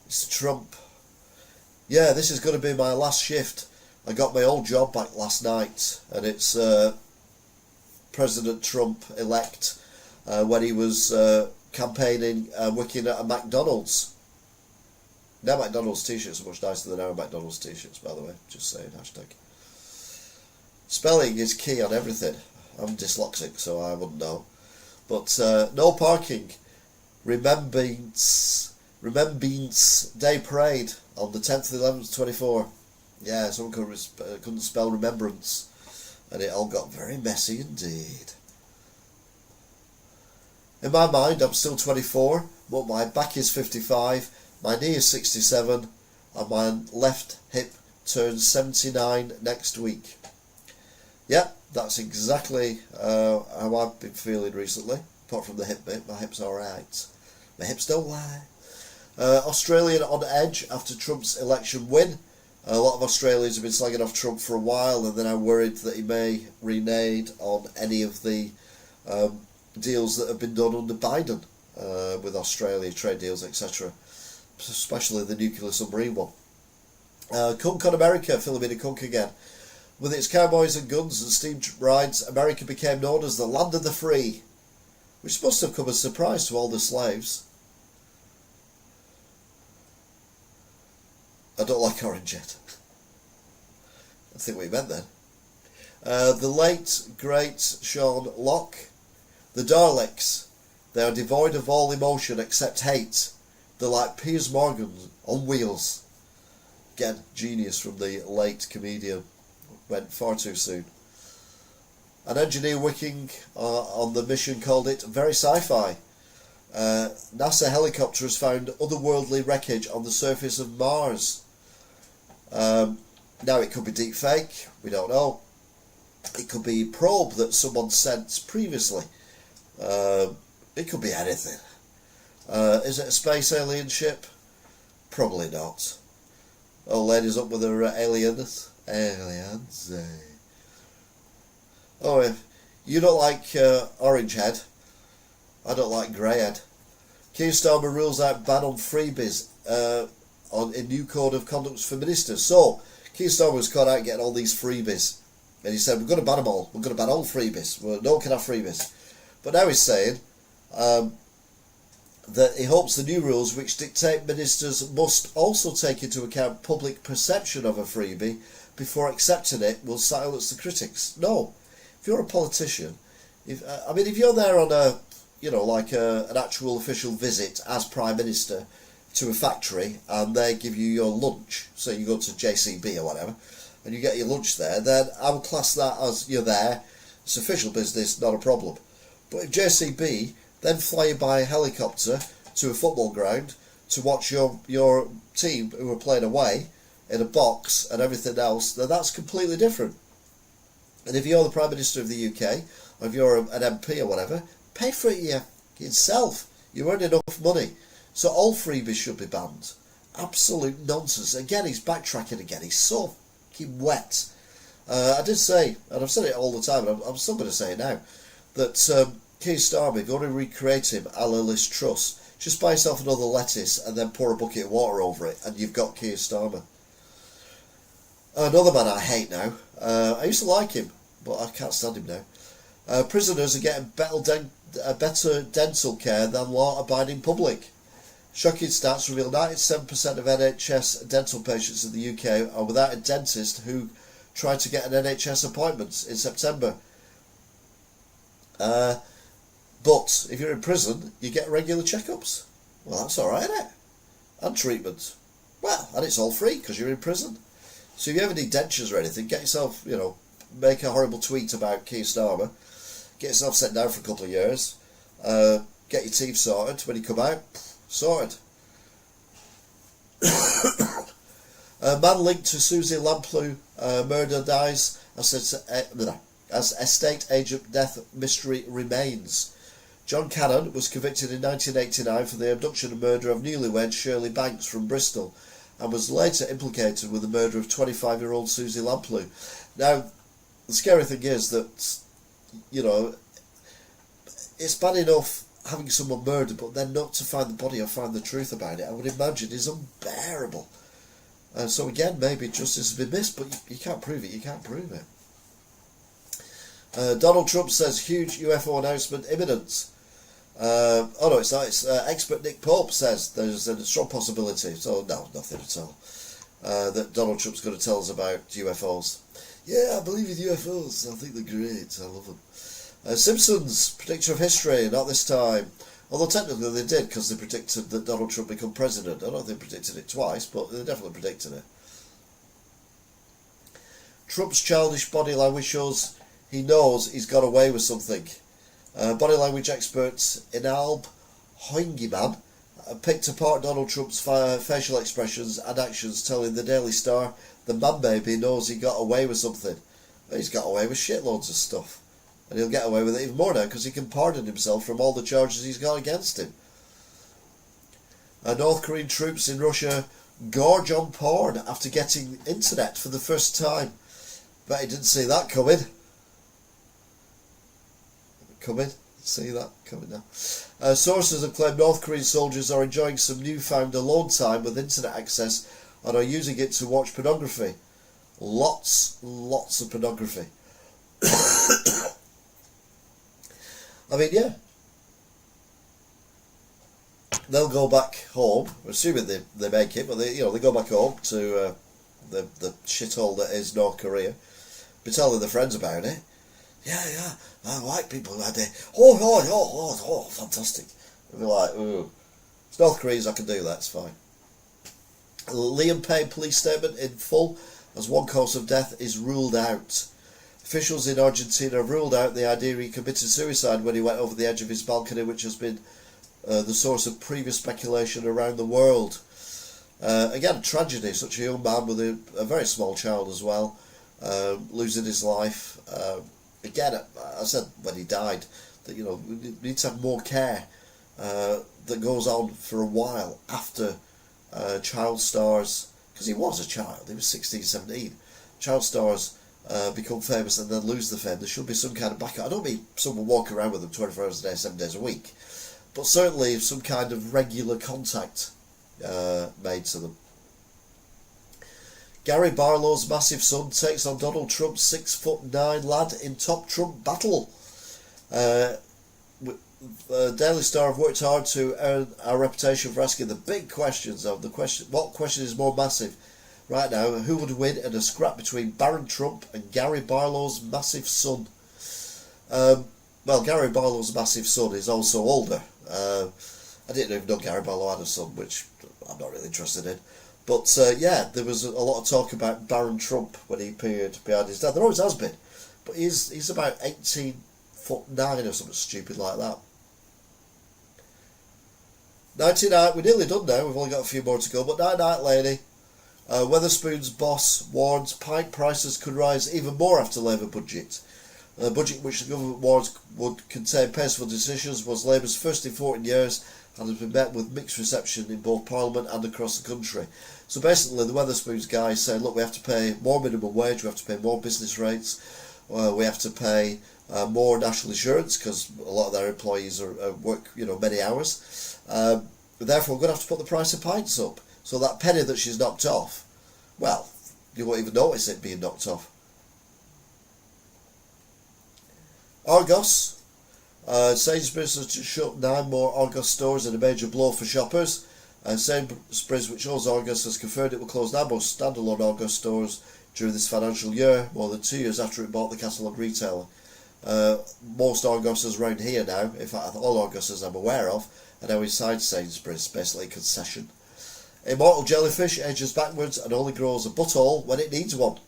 It's Trump. Yeah, this is going to be my last shift. I got my old job back last night, and it's President Trump-elect when he was campaigning working at a McDonald's. Now McDonald's t-shirts are much nicer than our McDonald's t-shirts, by the way. Just saying, hashtag. Spelling is key on everything. I'm dyslexic, so I wouldn't know. But no parking. Remembrance Day Parade on the 10th, 11th, 24. Yeah, someone couldn't spell remembrance, and it all got very messy indeed. In my mind, I'm still 24, but my back is 55, my knee is 67, and my left hip turns 79 next week. Yep, that's exactly how I've been feeling recently, apart from the hip bit. My hip's alright. My hips don't lie. Australian on edge after Trump's election win. A lot of Australians have been slagging off Trump for a while, and they're now worried that he may renege on any of the deals that have been done under Biden with Australia, trade deals, etc. Especially the nuclear submarine one. Kunk on America, filming a kunk again. With its cowboys and guns and steam rides, America became known as the land of the free, which must have come as a surprise to all the slaves. I don't like orange yet. I think what you meant then. The late, great Sean Locke. The Daleks. They are devoid of all emotion except hate. They're like Piers Morgan on wheels. Again, genius from the late comedian. Went far too soon. An engineer working on the mission called it very sci-fi. NASA helicopter has found otherworldly wreckage on the surface of Mars. Now it could be deep fake, we don't know. It could be probe that someone sent previously. It could be anything. Is it a space alien ship? Probably not. Old lady's up with her aliens. Aliens. Oh, you don't like orange head. I don't like grey head. Keir Starmer rules out ban on freebies in new code of conduct for ministers. So, Keir Starmer was caught out getting all these freebies. And he said, we're going to ban them all. We're going to ban all freebies. No one can have freebies. But now he's saying that he hopes the new rules, which dictate ministers must also take into account public perception of a freebie before accepting it, will silence the critics. No. If you're a politician, if you're there on a, an actual official visit as Prime Minister to a factory and they give you your lunch, so you go to JCB or whatever, and you get your lunch there, then I would class that as you're there, it's official business, not a problem. But if JCB then fly you by helicopter to a football ground to watch your team who are playing away in a box and everything else, then that's completely different. And if you're the Prime Minister of the UK, or if you're an MP or whatever, pay for it yourself. You earn enough money. So all freebies should be banned. Absolute nonsense. Again, he's backtracking again. He's so fucking wet. I did say, and I've said it all the time, and I'm still going to say it now, that Keir Starmer, if you want to recreate him a la Liz Truss, just buy yourself another lettuce and then pour a bucket of water over it, and you've got Keir Starmer. Another man I hate now. I used to like him, but I can't stand him now. Prisoners are getting better dental care than law-abiding public. Shocking stats reveal 97% of NHS dental patients in the UK are without a dentist who tried to get an NHS appointment in September. But if you're in prison, you get regular checkups. Well, that's alright, isn't it? And treatment. Well, and it's all free because you're in prison. So if you ever need dentures or anything, get yourself, make a horrible tweet about Keir Starmer, get yourself sent down for a couple of years, get your teeth sorted when you come out, sorted. A man linked to Susie Lamplugh murder dies as estate agent death mystery remains. John Cannon was convicted in 1989 for the abduction and murder of newlywed Shirley Banks from Bristol, and was later implicated with the murder of 25-year-old Susie Lamplugh. Now, the scary thing is that, it's bad enough having someone murdered, but then not to find the body or find the truth about it, I would imagine, is unbearable. And so again, maybe justice has been missed, but you can't prove it, Donald Trump says huge UFO announcement imminent. It's not. It's expert Nick Pope says there's a strong possibility. So no, nothing at all. That Donald Trump's going to tell us about UFOs. Yeah, I believe in UFOs. I think they're great. I love them. Simpsons predictor of history. Not this time. Although technically they did, because they predicted that Donald Trump become president. I don't think they predicted it twice, but they definitely predicted it. Trump's childish body language shows he knows he's got away with something. Body language expert Inalb Hoingiman picked apart Donald Trump's facial expressions and actions, telling the Daily Star the man baby knows he got away with something. He's got away with shitloads of stuff. And he'll get away with it even more now because he can pardon himself from all the charges he's got against him. North Korean troops in Russia gorge on porn after getting internet for the first time. Bet he didn't see that coming. See that coming now. Sources have claimed North Korean soldiers are enjoying some newfound alone time with internet access and are using it to watch pornography. Lots of pornography. They'll go back home, assuming they make it, but they go back home to the shithole that is North Korea, be telling their friends about it. Yeah, white people had it. Oh, fantastic. They'll be like, ooh, it's North Koreans, I can do that, it's fine. Liam Payne police statement in full, as one cause of death is ruled out. Officials in Argentina have ruled out the idea he committed suicide when he went over the edge of his balcony, which has been the source of previous speculation around the world. Again, tragedy, such a young man with a very small child as well, losing his life. Again, I said when he died that we need to have more care that goes on for a while after child stars, because he was a child, he was 16, 17. Child stars become famous and then lose the fame. There should be some kind of backup. I don't mean someone walking around with them 24 hours a day, 7 days a week, but certainly some kind of regular contact made to them. Gary Barlow's massive son takes on Donald Trump's 6'9" lad in top Trump battle. Daily Star have worked hard to earn our reputation for asking the big questions of what question is more massive right now? Who would win in a scrap between Barron Trump and Gary Barlow's massive son? Well, Gary Barlow's massive son is also older. I didn't even know Gary Barlow had a son, which I'm not really interested in. But yeah, there was a lot of talk about Barron Trump when he appeared behind his dad. There always has been. But he's about 18'9" or something stupid like that. 99, we're nearly done now, we've only got a few more to go, but night lady. Weatherspoon's boss warns pint prices could rise even more after Labour budget. The budget which the government warns would contain painful decisions was Labour's first in 14 years and has been met with mixed reception in both Parliament and across the country. So basically the Weatherspoons guy is saying, look, we have to pay more minimum wage, we have to pay more business rates, we have to pay more national insurance because a lot of their employees work many hours. Therefore we're going to have to put the price of pints up. So that penny that she's knocked off, well, you won't even notice it being knocked off. Argos. Sainsbury's has shut 9 more Argos stores in a major blow for shoppers. Sainsbury's, which owns Argos, has confirmed it will close 9 more standalone Argos stores during this financial year, more than 2 years after it bought the catalogue retailer. Most Argoses around here now, in fact all Argoses I'm aware of, are now inside Sainsbury's, basically a concession. Immortal jellyfish ages backwards and only grows a butthole when it needs one.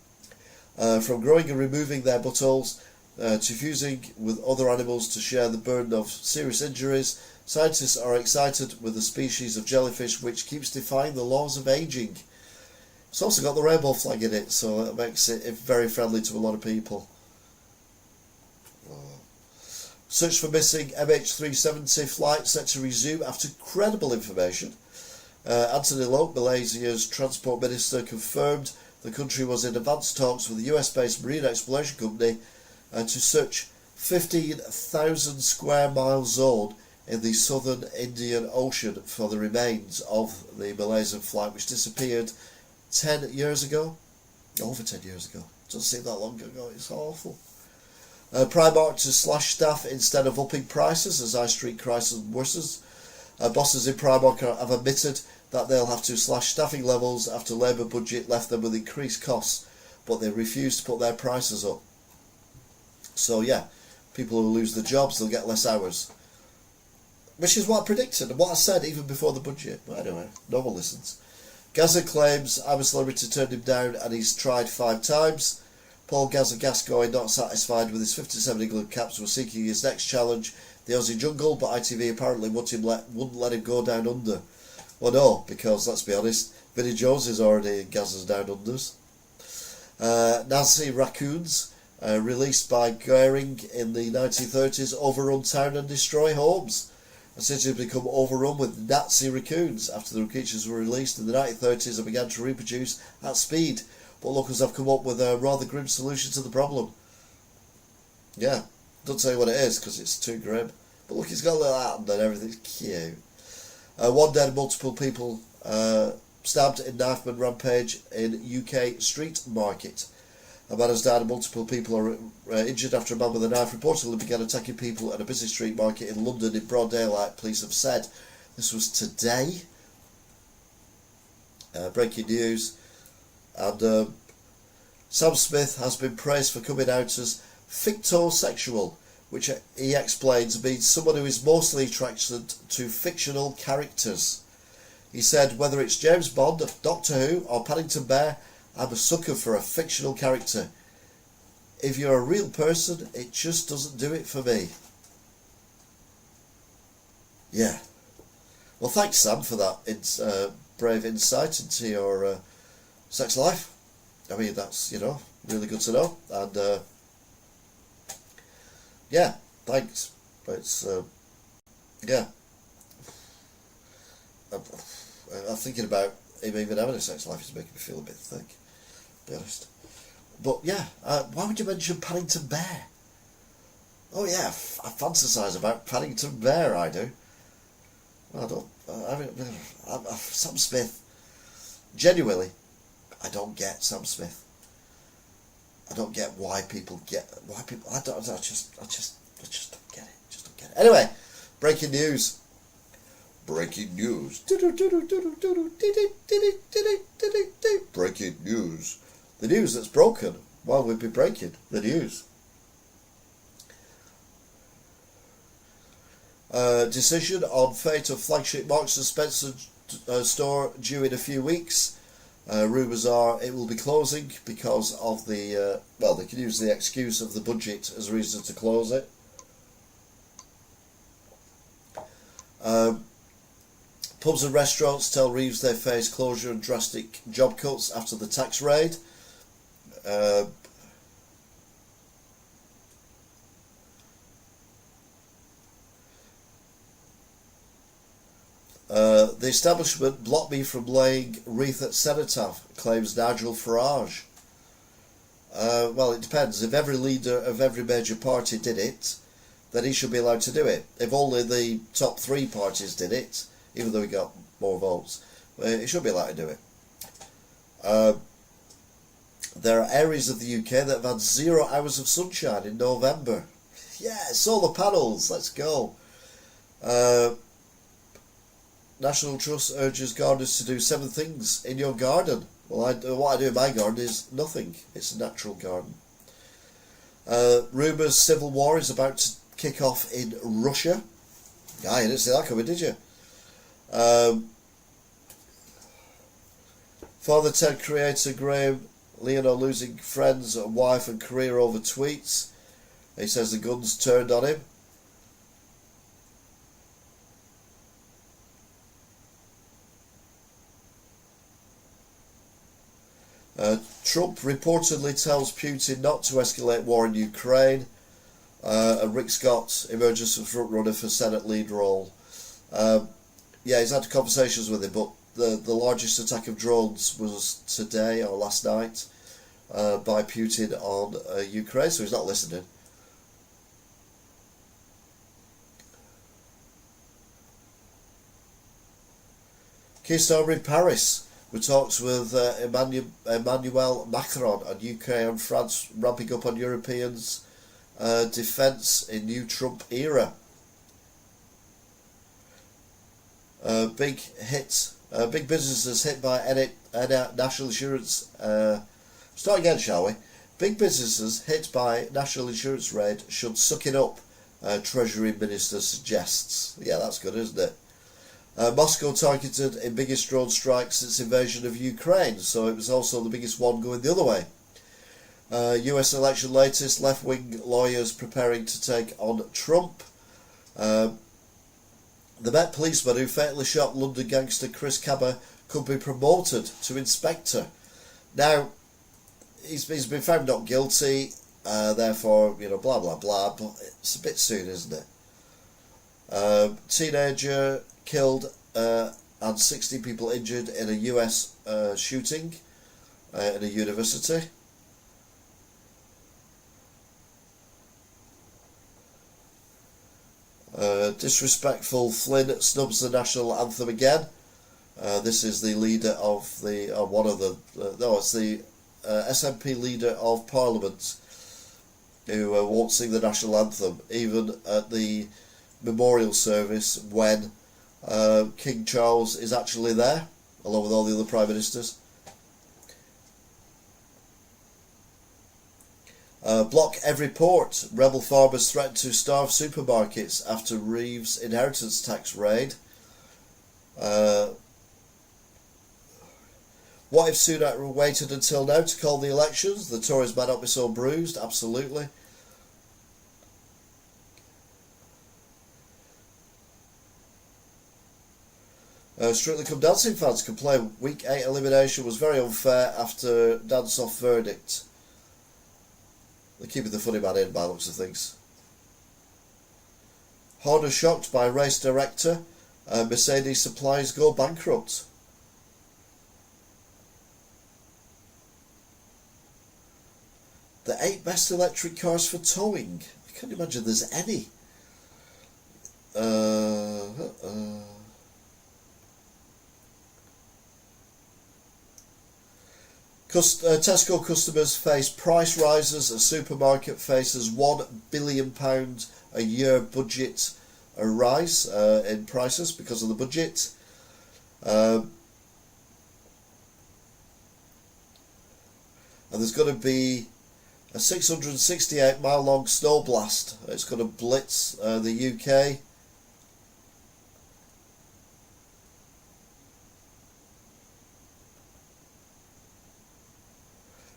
From growing and removing their buttholes to fusing with other animals to share the burden of serious injuries, scientists are excited with the species of jellyfish which keeps defying the laws of aging. It's also got the rainbow flag in it, so that makes it very friendly to a lot of people. Search for missing MH370 flight set to resume after credible information. Anthony Loke, Malaysia's transport minister, confirmed the country was in advanced talks with the US-based marine exploration company to search 15,000 square mile zone in the southern Indian Ocean for the remains of the Malaysian flight which disappeared 10 years ago. Over 10 years ago. Doesn't seem that long ago, it's awful. Primark to slash staff instead of upping prices as high street crisis worsens. Bosses in Primark have admitted that they'll have to slash staffing levels after Labour budget left them with increased costs, but they refuse to put their prices up. So yeah, people who lose their jobs, they'll get less hours. Which is what I predicted and what I said even before the budget. But anyway, no one listens. Gaza claims I'm a Celebrity turned him down and he's tried 5 times. Paul Gaza Gascoigne, not satisfied with his 57 England caps, was seeking his next challenge, the Aussie Jungle, but ITV apparently wouldn't let him go down under. Well, no, because let's be honest, Vinnie Jones is already in Gaza's down unders. Nazi raccoons, released by Goering in the 1930s, overrun town and destroy homes. A city has become overrun with Nazi raccoons after the creatures were released in the 1930s and began to reproduce at speed. But locals have come up with a rather grim solution to the problem. Yeah, don't tell you what it is because it's too grim. But look, it's got a little hat and everything's cute. One dead, multiple people stabbed in knifeman rampage in UK street market. A man has died and multiple people are injured after a man with a knife reportedly began attacking people at a busy street market in London in broad daylight, police have said. This was today. Breaking news. And Sam Smith has been praised for coming out as fictosexual, which he explains means someone who is mostly attracted to fictional characters. He said, whether it's James Bond, Doctor Who or Paddington Bear, I'm a sucker for a fictional character. If you're a real person, it just doesn't do it for me. Yeah. Well, thanks Sam for that. It's brave insight into your sex life. I mean, that's, really good to know. And yeah, thanks. It's yeah. I'm thinking about him even having a sex life is making me feel a bit thick, to be honest. But yeah, why would you mention Paddington Bear? Oh yeah, I fantasise about Paddington Bear, I do. I don't, Sam Smith, genuinely, I don't get Sam Smith. I don't get why people, I just don't get it, just don't get it. Anyway, breaking news. Breaking news. Breaking news. The news that's broken while we've been breaking the news. Decision on fate of flagship Marks and Spencer store due in a few weeks. Rumours are it will be closing because of the they can use the excuse of the budget as a reason to close it. Pubs and restaurants tell Reeves they face closure and drastic job cuts after the tax raid. The establishment blocked me from laying wreath at cenotaph, claims Nigel Farage. Well, it depends. If every leader of every major party did it, then he should be allowed to do it. If only the top three parties did it, even though he got more votes, he should be allowed to do it. There are areas of the UK that have had 0 hours of sunshine in November. Yeah, solar panels, let's go. National Trust urges gardeners to do 7 things in your garden. Well, what I do in my garden is nothing. It's a natural garden. Rumours civil war is about to kick off in Russia. Ah, you didn't see that coming, did you? Father Ted creator Graham Leonor losing friends, wife and career over tweets. He says the guns turned on him. Trump reportedly tells Putin not to escalate war in Ukraine. And Rick Scott emerges as frontrunner for Senate lead role. Yeah, he's had conversations with him, but the largest attack of drones was today or last night by Putin on Ukraine, so he's not listening. Keir Starmer in Paris, with talks with Emmanuel Macron on UK and France ramping up on Europeans' defence in new Trump era. Big businesses hit by national insurance. Start again, shall we? Big businesses hit by national insurance raid should suck it up, Treasury Minister suggests. Yeah, that's good, isn't it? Moscow targeted in biggest drone strike since invasion of Ukraine, so it was also the biggest one going the other way. US election latest, left-wing lawyers preparing to take on Trump. The Met policeman who fatally shot London gangster Chris Cabba could be promoted to inspector. Now, he's been found not guilty, therefore, blah blah blah, but it's a bit soon, isn't it? Teenager killed and 60 people injured in a US shooting in a university. Disrespectful Flynn snubs the national anthem again. This is the leader of the it's the SNP leader of Parliament who won't sing the national anthem even at the memorial service when King Charles is actually there, along with all the other prime ministers. Block every port. Rebel farmers threaten to starve supermarkets after Reeves inheritance tax raid. What if Sunak waited until now to call the elections? The Tories might not be so bruised. Absolutely. Strictly Come Dancing fans complain Week 8 elimination was very unfair after dance-off verdict. They're keeping the funny man in by looks of things. Horner shocked by race director. Mercedes suppliers go bankrupt. The 8 best electric cars for towing. I can't imagine there's any. Tesco customers face price rises as supermarket faces £1 billion a year budget rise in prices because of the budget. And there's going to be a 668 mile long snow blast. It's going to blitz the UK.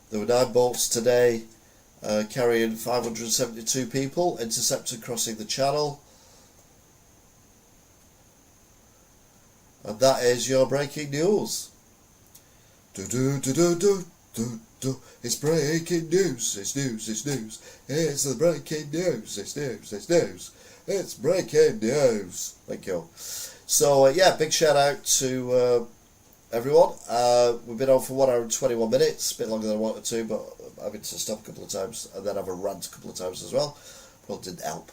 There were 9 boats today carrying 572 people intercepted crossing the channel. And that is your breaking news. Do do do do do do do. It's breaking news. It's news. It's news. It's the breaking news. It's news. It's news. It's breaking news. Thank you. So yeah, big shout out to everyone. We've been on for 1 hour and 21 minutes, a bit longer than I wanted to, but I'm having to stop a couple of times and then have a rant a couple of times as well. Probably didn't help.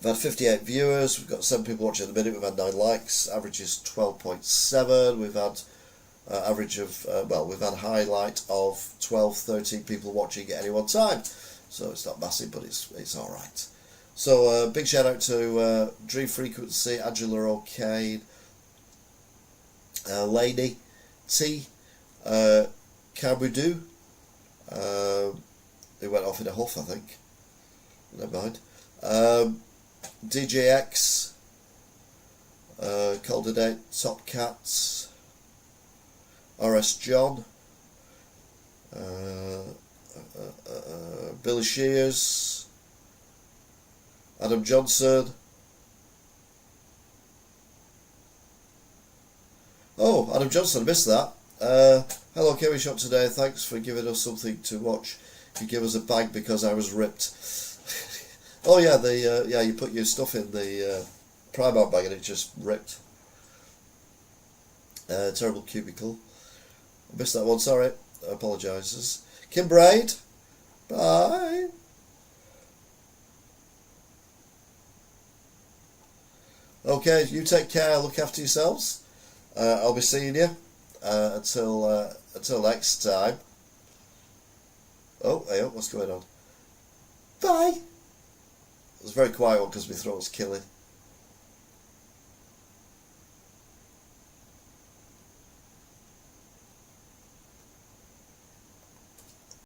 We've had 58 viewers, we've got 7 people watching at the minute, we've had 9 likes, average is 12.7, we've had average of, we've had a highlight of 12, 13 people watching at any one time, so it's not massive, but it's alright. So big shout out to Dream Frequency, Angela O'Kane, Lady T, Kabudu, who went off in a huff, I think. Never mind. DJX, Coldinate, Top Cats, RS John, Billy Shears, Adam Johnson. Oh, Adam Johnson, I missed that. Hello, Kiwi Shop today. Thanks for giving us something to watch. You give us a bag because I was ripped. Oh yeah, you put your stuff in the Primark bag and it just ripped. Terrible cubicle. I missed that one. Sorry. I apologises. Kim Braid. Bye. Okay, you take care. Look after yourselves. I'll be seeing you until next time. Oh, hey, what's going on? Bye. It was a very quiet one because my throat's killing.